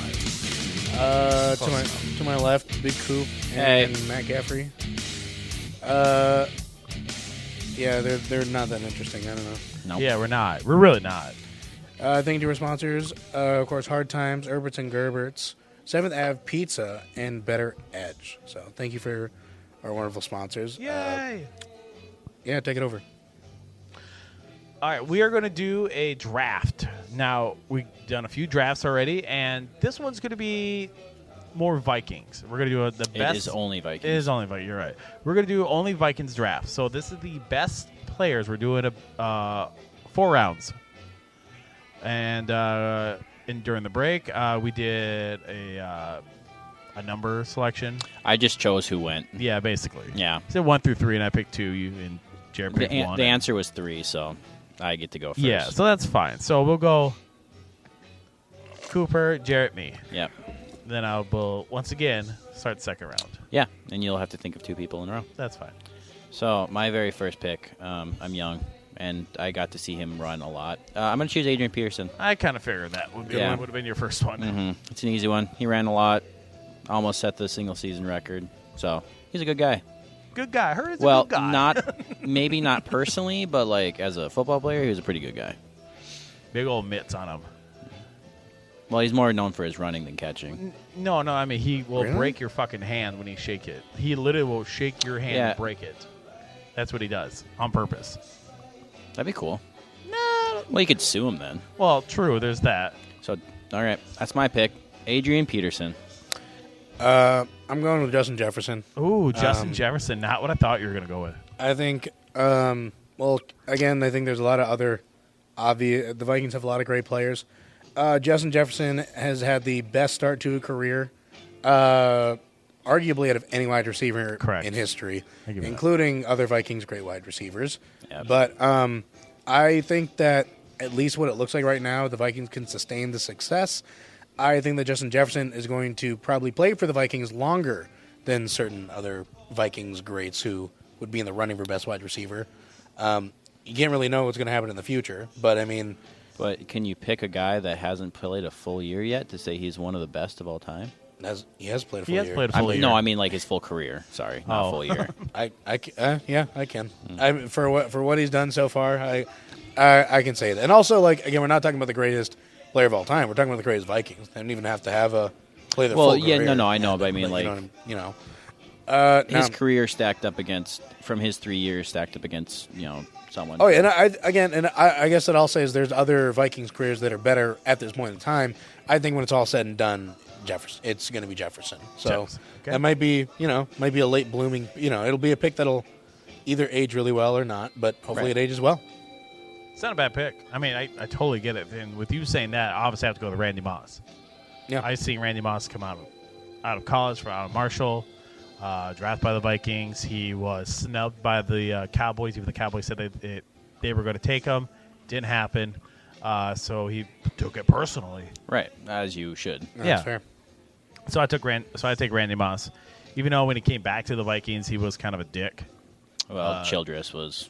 live. To my left, Big Coop and Matt Gaffrey. Yeah, they're not that interesting. I don't know. Nope. Yeah, we're not. We're really not. Thank you to our sponsors. Of course, Hard Times, Herberts and Gerberts, 7th Ave Pizza, and Better Edge. So thank you for our wonderful sponsors. Yay! Yeah, take it over. All right, we are going to do a draft. Now, we've done a few drafts already, and this one's going to be more Vikings. We're going to do the best. It is only Vikings. It is only Vikings. You're right. We're going to do only Vikings draft. So this is the best players. We're doing 4 rounds. And during the break, we did a number selection. I just chose who went. Yeah, basically. Yeah. So 1 through 3, and I picked 2. You and Jared picked 1. The answer was 3, so I get to go first. Yeah, so that's fine. So we'll go Cooper, Jarrett, me. Yep. Then I will, once again, start the second round. Yeah, and you'll have to think of 2 people in a row. That's fine. So my very first pick, I'm young, and I got to see him run a lot. I'm going to choose Adrian Peterson. I kind of figured that would have been your first one. Mm-hmm. It's an easy one. He ran a lot, almost set the single-season record. So he's a good guy. Good guy. I heard he's a good guy. Not maybe not personally, but like as a football player, he was a pretty good guy. Big old mitts on him. Well, he's more known for his running than catching. No, I mean, he will break your fucking hand when he shake it. He literally will shake your hand and break it. That's what he does, on purpose. That'd be cool. No. Well, you could sue him then. Well, true, there's that. So, all right, that's my pick. Adrian Peterson. I'm going with Justin Jefferson. Ooh, Justin Jefferson, not what I thought you were going to go with. I think, well, again, I think there's a lot of other obvious. The Vikings have a lot of great players. Justin Jefferson has had the best start to a career, arguably out of any wide receiver in history, including other Vikings great wide receivers. Yep. But I think that at least what it looks like right now, the Vikings can sustain the success. I think that Justin Jefferson is going to probably play for the Vikings longer than certain other Vikings greats who would be in the running for best wide receiver. You can't really know what's going to happen in the future, but I mean... But can you pick a guy that hasn't played a full year yet to say he's one of the best of all time? He has played a full year. He has played a full year. No, I mean like his full career. Sorry, not a full year. Yeah, I can. For what he's done so far, I can say that. And also, like again, we're not talking about the greatest player of all time. We're talking about the greatest Vikings. They don't even have to have play their full career. No, I know, but I mean, his career stacked up against from his 3 years stacked up against someone. Oh, yeah, and I guess what I'll say is there's other Vikings careers that are better at this point in time. I think when it's all said and done, Jefferson. It's going to be Jefferson. So Okay. that might be a late blooming. It'll be a pick that'll either age really well or not, but hopefully it ages well. It's not a bad pick. I mean, I totally get it. And with you saying that, I obviously have to go to Randy Moss. Yeah, I've seen Randy Moss come out of college, out of Marshall, drafted by the Vikings. He was snubbed by the Cowboys. Even the Cowboys said they were going to take him. Didn't happen. So he took it personally. Right, as you should. That's fair. So I take Randy Moss, even though when he came back to the Vikings, he was kind of a dick. Well, Childress was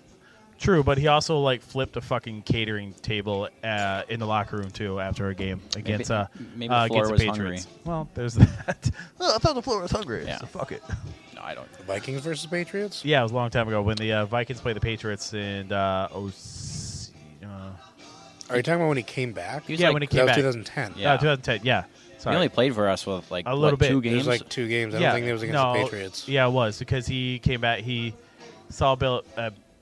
true, but he also flipped a fucking catering table in the locker room too after a game against maybe the floor against was the Patriots. hungry. Well, there's that. I thought the floor was hungry. Yeah. So fuck it. No, I don't. The Vikings versus Patriots. Yeah, it was a long time ago when the Vikings played the Patriots in Are you talking about when he came back? He was when he came that back. was 2010. Yeah. 2010. Yeah. Sorry. He only played for us with a little bit. 2 It games. was 2 games. I don't think it was against the Patriots. Yeah, it was because he came back. He saw Bill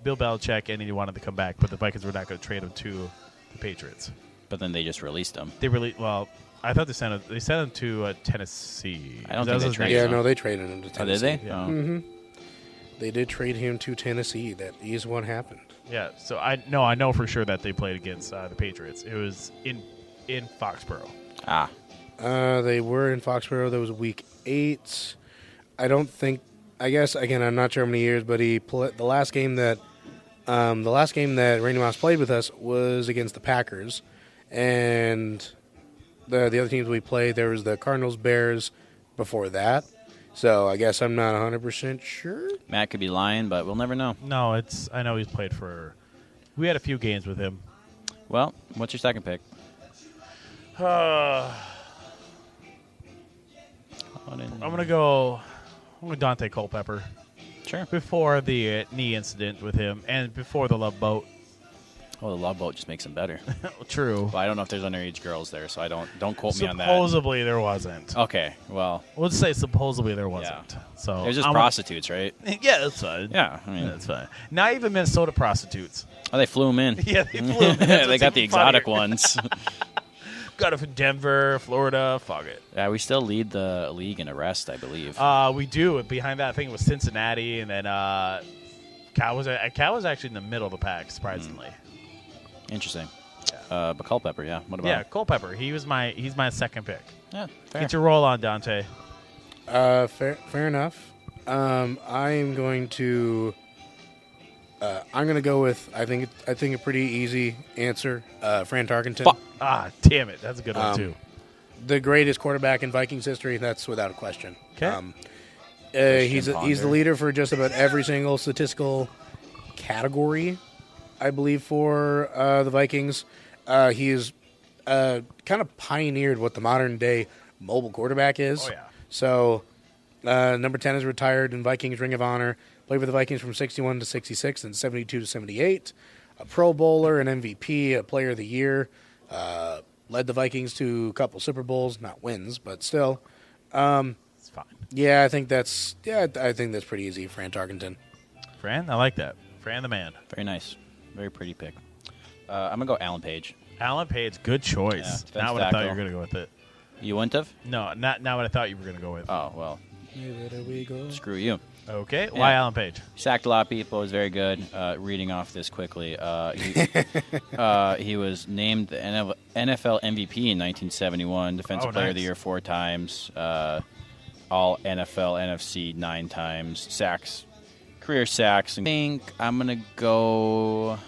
Belichick and he wanted to come back, but the Vikings were not going to trade him to the Patriots. But then they just released him. I thought they sent him to Tennessee. I don't think they traded Yeah, him. no, they traded him to Tennessee. Oh, did they? Yeah. Oh. Mm-hmm. They did trade him to Tennessee. That is what happened. Yeah, so I know for sure that they played against the Patriots. It was in Foxborough. Ah. They were in Foxborough. That was week 8. I guess again, I'm not sure how many years, but the last game that Randy Moss played with us was against the Packers, and the other teams we played, there was the Cardinals, Bears before that. So I guess I'm not 100% sure. Matt could be lying, but we'll never know. No, I know he's played for. We had a few games with him. Well, what's your second pick? I'm gonna go Dante Culpepper. Sure. Before the knee incident with him, and before the Love Boat. Oh, the Love Boat just makes him better. True. Well, I don't know if there's underage girls there, so I don't quote me on that. Supposedly there wasn't. Okay, well, let's say supposedly there wasn't. Yeah. So there's just prostitutes, right? Yeah, that's fine. Yeah, I mean that's fine. Not even Minnesota prostitutes. Oh, they flew them in. Yeah, they flew them in. They got the exotic ones. Got it from Denver, Florida. Fuck it. Yeah, we still lead the league in arrest, I believe. We do. Behind that, I think it was Cincinnati, and then Cal was actually in the middle of the pack, surprisingly. Interesting. Yeah. But Culpepper, yeah. What about him? Culpepper. He's my second pick. Yeah, fair. Get your roll on, Dante. Fair enough. I'm going to go with I think a pretty easy answer. Fran Tarkenton. Damn it, that's a good one too. The greatest quarterback in Vikings history. That's without a question. Okay. He's the leader for just about every single statistical category, I believe, for the Vikings. He is kind of pioneered what the modern day mobile quarterback is. Oh yeah. So number 10 is retired in Vikings Ring of Honor. Played for the Vikings from 61 to 66 and 72 to 78. A Pro Bowler, an MVP, a Player of the Year. Led the Vikings to a couple Super Bowls, not wins, but still. It's fine. Yeah, I think that's pretty easy. Fran Tarkenton. Fran, I like that. Fran the man. Very nice. Very pretty pick. I'm going to go Alan Page. Alan Page, good choice. Yeah, not what I thought you were going to go with it. You wouldn't have? No, not what I thought you were going to go with. Oh, well. There we go. Screw you. Okay. Why Alan Page? Sacked a lot of people. Was very good. Reading off this quickly. He was named the NFL MVP in 1971. Defensive Player of the Year 4 times. All NFL, NFC 9 times. Sacks. Career sacks. I think I'm going to go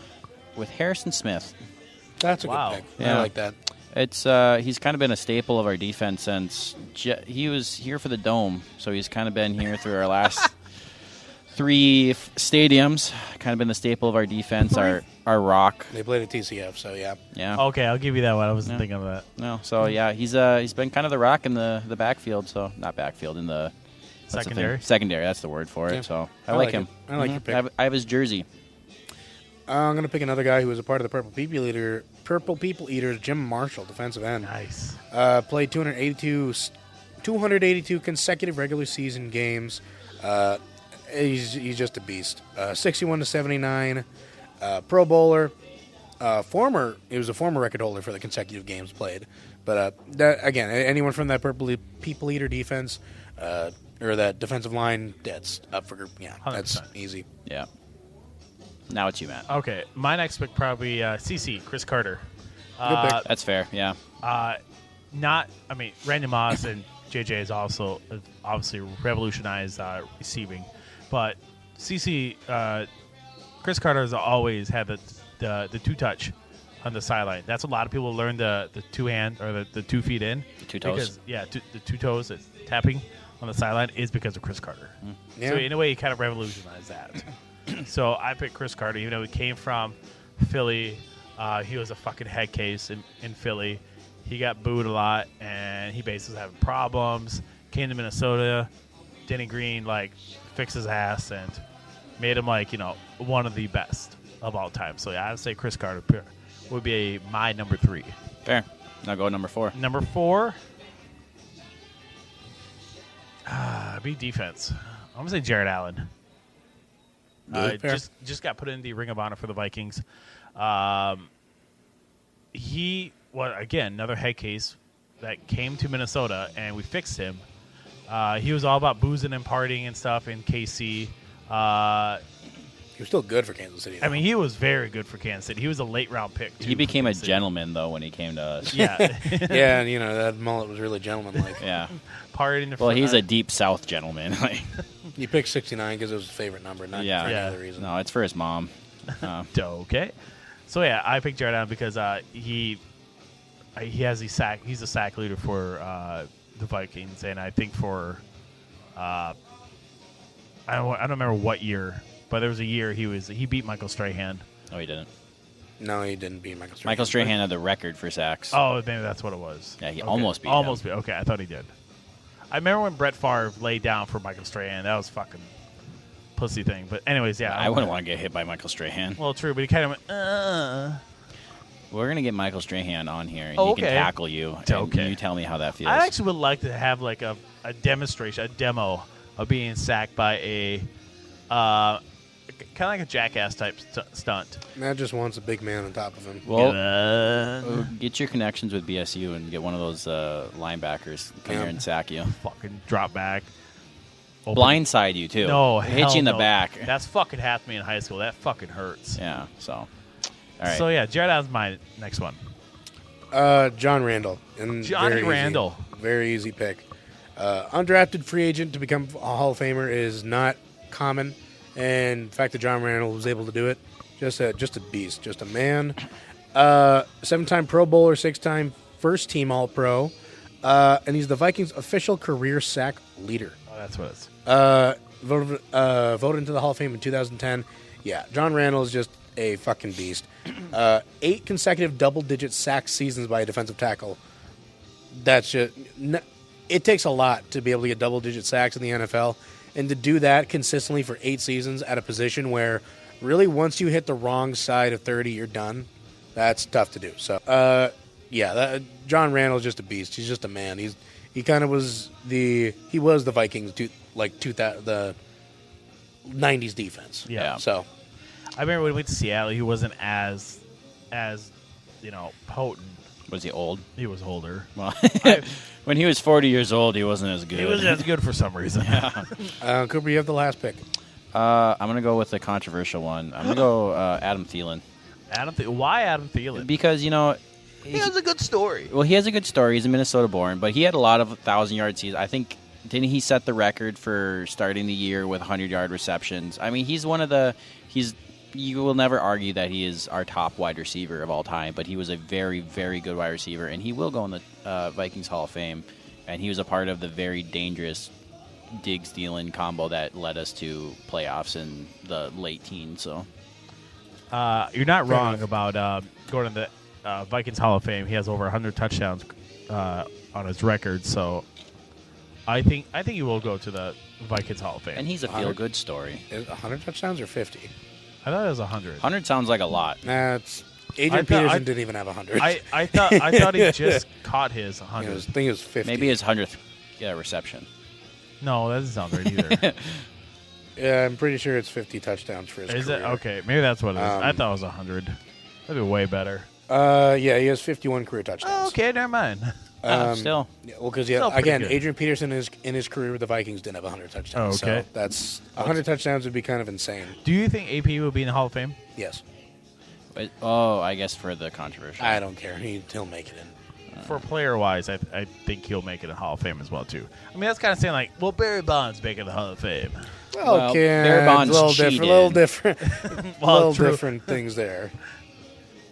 with Harrison Smith. That's a good pick. Yeah. I like that. It's he's kind of been a staple of our defense since he was here for the Dome, so he's kind of been here through our last 3 stadiums. Kind of been the staple of our defense, our rock. They played at TCF, so yeah. Yeah. Okay, I'll give you that one. I wasn't thinking of that. No, so yeah, he's been kind of the rock in the backfield, so not backfield in the secondary. Secondary, that's the word for it. Yeah. So I like him. I like your pick. I have his jersey. I'm going to pick another guy who was a part of the Purple People Eaters, Jim Marshall, defensive end. Nice. Played 282 consecutive regular season games. He's just a beast. 61 to 79, Pro Bowler, a former record holder for the consecutive games played. But that again, anyone from that people eater defense or that defensive line, that's up for 100%. That's easy. Yeah. Now it's you, Matt. Okay, my next pick probably CC, Chris Carter. Good pick. That's fair. Yeah. Randy Moss and JJ has also obviously revolutionized receiving, but CC, Chris Carter has always had the two touch on the sideline. That's a lot of people learn the two hand or the 2 feet in. The two toes. Because, the two toes tapping on the sideline is because of Chris Carter. Yeah. So in a way, he kind of revolutionized that. So I picked Chris Carter, even though he came from Philly. He was a fucking head case in Philly. He got booed a lot, and he basically was having problems. Came to Minnesota. Denny Green fixed his ass and made him one of the best of all time. So yeah, I'd say Chris Carter would be my number 3. Fair. Now go number 4. Number 4. Be defense. I'm gonna say Jared Allen. Just got put in the Ring of Honor for the Vikings. Again, another head case that came to Minnesota, and we fixed him. He was all about boozing and partying and stuff in KC. He was still good for Kansas City, though. I mean, he was very good for Kansas City. He was a late-round pick, too. He became a gentleman, though, when he came to us. Yeah. Yeah, and, that mullet was really gentleman-like. Yeah. Partying. Well, he's a deep South gentleman. He picked 69 because it was his favorite number, not for any other reason. No, it's for his mom. Okay. So, yeah, I picked Jared Allen because he has he's a sack leader for the Vikings, and I think for I don't remember what year, but there was a year he beat Michael Strahan. Oh, he didn't. No, he didn't beat Michael Strahan. Michael Strahan had the record for sacks. Oh, maybe that's what it was. Yeah, he almost beat him. Almost beat. Okay, I thought he did. I remember when Brett Favre laid down for Michael Strahan. That was fucking pussy thing. But anyways, yeah. I wouldn't want to get hit by Michael Strahan. Well, true, but he kind of went, We're going to get Michael Strahan on here, and he can tackle you. And you tell me how that feels. I actually would like to have a demonstration, a demo of being sacked by a kind of like a jackass type stunt. Matt just wants a big man on top of him. Well, get your connections with BSU and get one of those linebackers come here and sack you. Fucking drop back. Blindside you, too. No, hit you in the back. That's fucking happened to me in high school. That fucking hurts. Yeah, so. All right. So, yeah, Jared Allen's my next one. John Randall. Johnny Randall. Very easy pick. Undrafted free agent to become a Hall of Famer is not common. And the fact that John Randall was able to do it, just a beast, just a man. 7-time Pro Bowler, 6-time first-team All-Pro. And he's the Vikings' official career sack leader. Oh, that's what it is. Voted into the Hall of Fame in 2010. Yeah, John Randall is just a fucking beast. 8 consecutive double-digit sack seasons by a defensive tackle. That's just... It takes a lot to be able to get double-digit sacks in the NFL, and to do that consistently for 8 seasons at a position where really once you hit the wrong side of 30, you're done. That's tough to do. So, John Randall's just a beast. He's just a man. He kind of was the Vikings the 90s defense. Yeah. So, I remember when we went to Seattle, he wasn't as potent. Was he old? He was older. Well, when he was 40 years old, he wasn't as good. He wasn't as good for some reason. Yeah. Cooper, you have the last pick. I'm going to go with a controversial one. I'm going to go Adam Thielen. Why Adam Thielen? Because, he has a good story. Well, he has a good story. He's a Minnesota-born, but he had a lot of 1,000-yard seasons. I think, didn't he set the record for starting the year with 100-yard receptions? I mean, he's one of the you will never argue that he is our top wide receiver of all time, but he was a very, very good wide receiver, and he will go in the Vikings Hall of Fame, and he was a part of the very dangerous Diggs-Thielen combo that led us to playoffs in the late teens. So, you're not wrong about going to the Vikings Hall of Fame. He has over 100 touchdowns on his record, so I think he will go to the Vikings Hall of Fame. And he's a feel-good story. 100 touchdowns or 50? I thought it was 100. 100 sounds like a lot. That's Adrian Peterson didn't even have 100. I thought he just caught his 100. I think it was 50. Maybe his 100th reception. No, that doesn't sound right either. Yeah, I'm pretty sure it's 50 touchdowns for his career. Is it? Okay, maybe that's what it is. I thought it was 100. That'd be way better. Yeah, he has 51 career touchdowns. Oh, okay, never mind. Still. Yeah, well, because Still pretty again, good. Adrian Peterson in his career with the Vikings didn't have 100 touchdowns. Oh, okay. So that's 100 touchdowns would be kind of insane. Do you think AP will be in the Hall of Fame? Yes. I guess for the controversial. I don't care. He'll make it in. For player-wise, I think he'll make it in the Hall of Fame as well, too. I mean, that's kind of saying like, well, Barry Bonds making the Hall of Fame. Well, Barry Bonds little different, Well, true. different things there.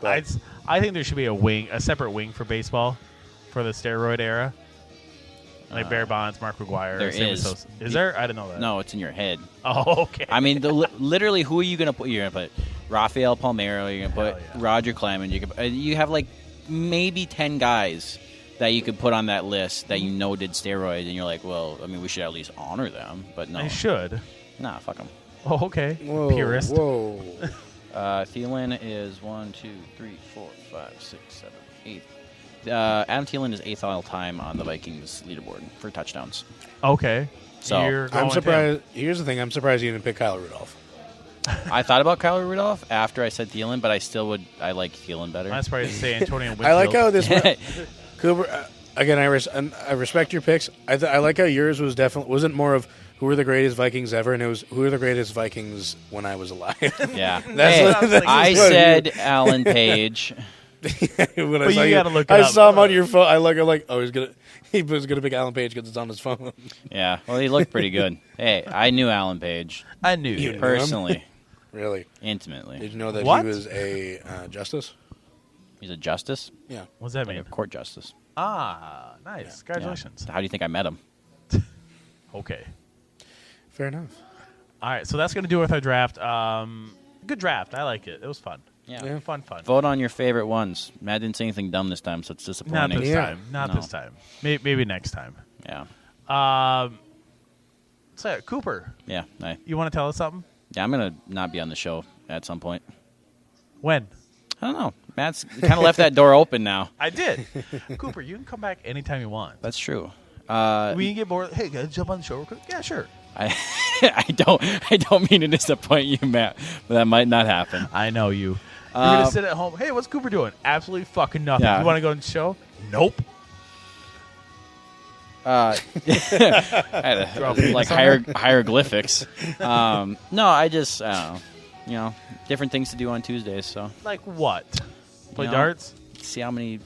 I think there should be a separate wing for baseball for the steroid era. Like Barry Bonds, Mark McGuire. There Sammy is. Sosa. Is there? I didn't know that. No, it's in your head. Oh, okay. I mean, literally, who are you going to put? You're going to put Rafael Palmeiro. You're going to put Roger Clemens. You have like maybe 10 guys that you could put on that list that you know did steroids, and you're like, well, I mean, we should at least honor them. But no, They should. Nah, fuck them. Oh, okay. Whoa, Purist. Whoa. Thielen is 1, 2, 3, 4, 5, 6, 7, 8. Adam Thielen is 8th all time on the Vikings leaderboard for touchdowns. Okay. So You're going I'm with surprised. Here's the thing. I'm surprised you didn't pick Kyle Rudolph. I thought about Kyle Rudolph after I said Thielen, but I like Thielen better. him. I'm surprised to say Antonio Winfield. I like how this Cooper. Again, I respect your picks. I like how yours wasn't more of who were the greatest Vikings ever, and it was who are the greatest Vikings when I was alive. Yeah. That's I said Alan Page. When But you gotta look it I up. saw him on your phone. I like, oh, he was gonna pick Alan Page because it's on his phone. Yeah. Well, he looked pretty good. Hey, I knew Alan Page. I knew You you. knew him? Personally. Really? Intimately. Did you know that What? he was a justice? He's a justice? Yeah. What's that Like mean? a court justice. Ah, nice. Congratulations. How do you think I met him? Okay. Fair enough. All right, so that's going to do it with our draft. Good draft. I like it. It was fun. Yeah. Fun. Vote on your favorite ones. Matt didn't say anything dumb this time, so it's disappointing. Not this Yeah. time. Not No. this time. Maybe next time. Yeah. So, Cooper, Yeah. you want to tell us something? Yeah, I'm going to not be on the show at some point. When? I don't know. Matt's kind of left that door open now. I did. Cooper, you can come back anytime you want. That's true. We can get bored. Hey, guys, jump on the show real quick. Yeah, sure. I don't mean to disappoint you, Matt, but that might not happen. I know you. You're going to sit at home. Hey, what's Cooper doing? Absolutely fucking nothing. Yeah. You want to go on the show? Nope. I had to, like hieroglyphics. No, I don't know. You know, different things to do on Tuesdays. So Like what? Play You know, darts? see how many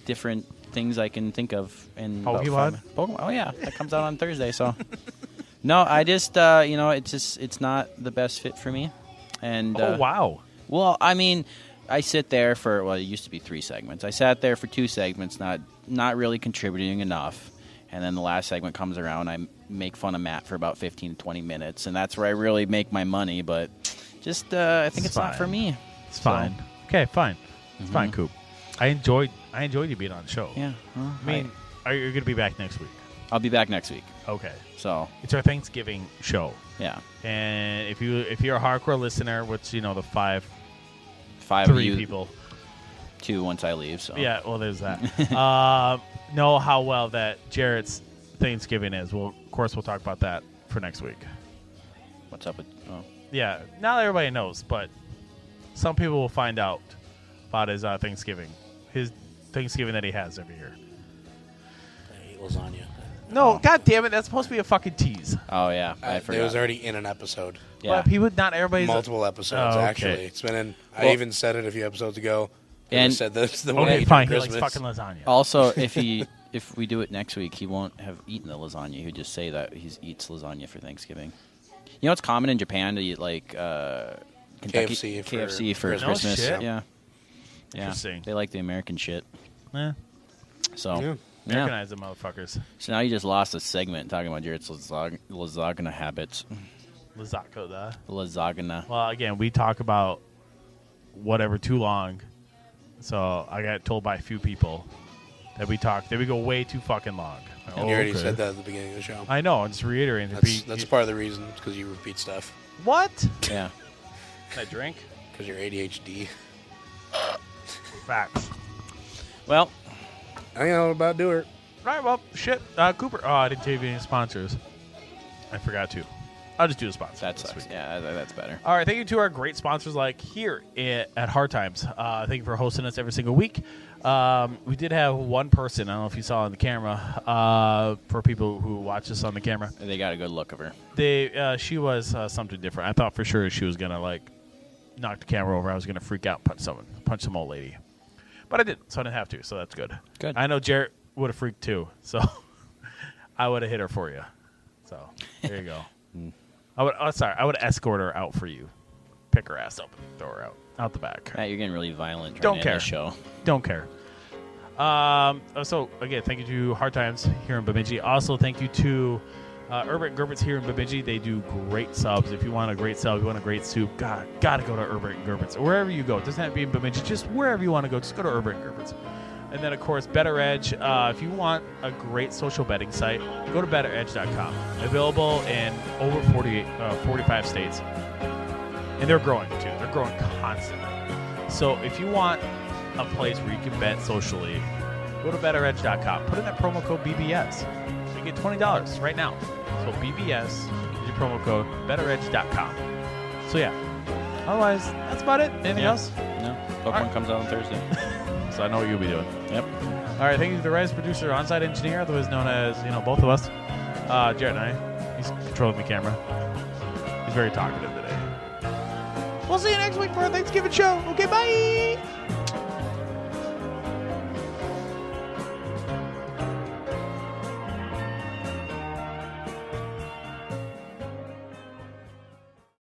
different things I can think of in about Pokemon? 5 Pokemon. Oh yeah, that comes out on Thursday. So no, I just it's not the best fit for me. And Oh, wow. well, I mean, I sit there for it used to be 3 segments. I sat there for 2 segments, not really contributing enough. And then the last segment comes around, I make fun of Matt for about 15 to 20 minutes, and that's where I really make my money. But just I think it's not for me. It's fine. Okay, fine. It's fine, Coop. I enjoyed you being on the show. Yeah. Well, I mean, are you going to be back next week? I'll be back next week. Okay. So It's our Thanksgiving show. yeah, And if you're a hardcore listener, which the 5 5 3 of you, people. 2 once I leave. So Yeah, well, there's that. Know how well that Jarrett's Thanksgiving is. Of course, we'll talk about that for next week. What's up with? Oh. Yeah, not everybody knows, but some people will find out about his Thanksgiving. His Thanksgiving that he has every year. I ate lasagna. No, God damn it, that's supposed to be a fucking tease. Oh yeah, I forgot. It was already in an episode. Yeah. But not everybody's Multiple episodes, Oh, okay. actually. It's been in. I Well- even said it a few episodes ago. And- I said this the Okay, way fine. He Christmas. likes fucking lasagna. Also, if we do it next week, he won't have eaten the lasagna. He'll just say that he eats lasagna for Thanksgiving. You know, it's common in Japan to eat like Kentucky KFC for for Christmas. shit. Yeah, Interesting. They like the American shit. Eh, So Yeah. Americanize the motherfuckers. So now you just lost a segment talking about Jarrett's lasagna habits. Lasagna. Lasagna. Well, again, we talk about whatever too long. So I got told by a few people that we go way too fucking long. And you already said that at the beginning of the show. I know. I'm just reiterating. That's part of the reason, because you repeat stuff. What? Yeah. Can I drink? Because you're ADHD. Facts. Well, I know about do it. Right, well, shit. Cooper. Oh, I didn't tell you any sponsors. I forgot to. I'll just do the sponsors. That sucks. Yeah, that's better. All right, thank you to our great sponsors like here at Hard Times. Thank you for hosting us every single week. We did have one person, I don't know if you saw on the camera, for people who watch us on the camera. They got a good look of her. She was something different. I thought for sure she was going to, knock the camera over. I was going to freak out and punch some old lady. But I didn't, so I didn't have to, so that's good. Good. I know Jarrett would have freaked too, so I would have hit her for you. So there you go. I would escort her out for you. Pick her ass up and throw her out the back. Matt, you're getting really violent. Don't care. The show. Don't care. So again, thank you to Hard Times here in Bemidji. Also, thank you to Urban Gerbert's here in Bemidji. They do great subs. If you want a great sub, you want a great soup, gotta go to Urban Gerbert's. Wherever you go, it doesn't have to be in Bemidji. Just wherever you want to go, just go to Urban Gerbert's. And then, of course, Better Edge. If you want a great social betting site, go to betteredge.com. Available in over 45 states. And they're growing, too. They're growing constantly. So if you want a place where you can bet socially, go to betteredge.com. Put in that promo code BBS. You get $20 right now. So BBS is your promo code, betteredge.com. So, yeah. Otherwise, that's about it. Anything else? No. Pokemon comes out on Thursday. So I know what you'll be doing. Yep. All right, thank you to the Rise producer, on-site engineer, otherwise known as, both of us. Jarrett and I. He's controlling the camera. He's very talkative today. We'll see you next week for our Thanksgiving show. Okay, bye!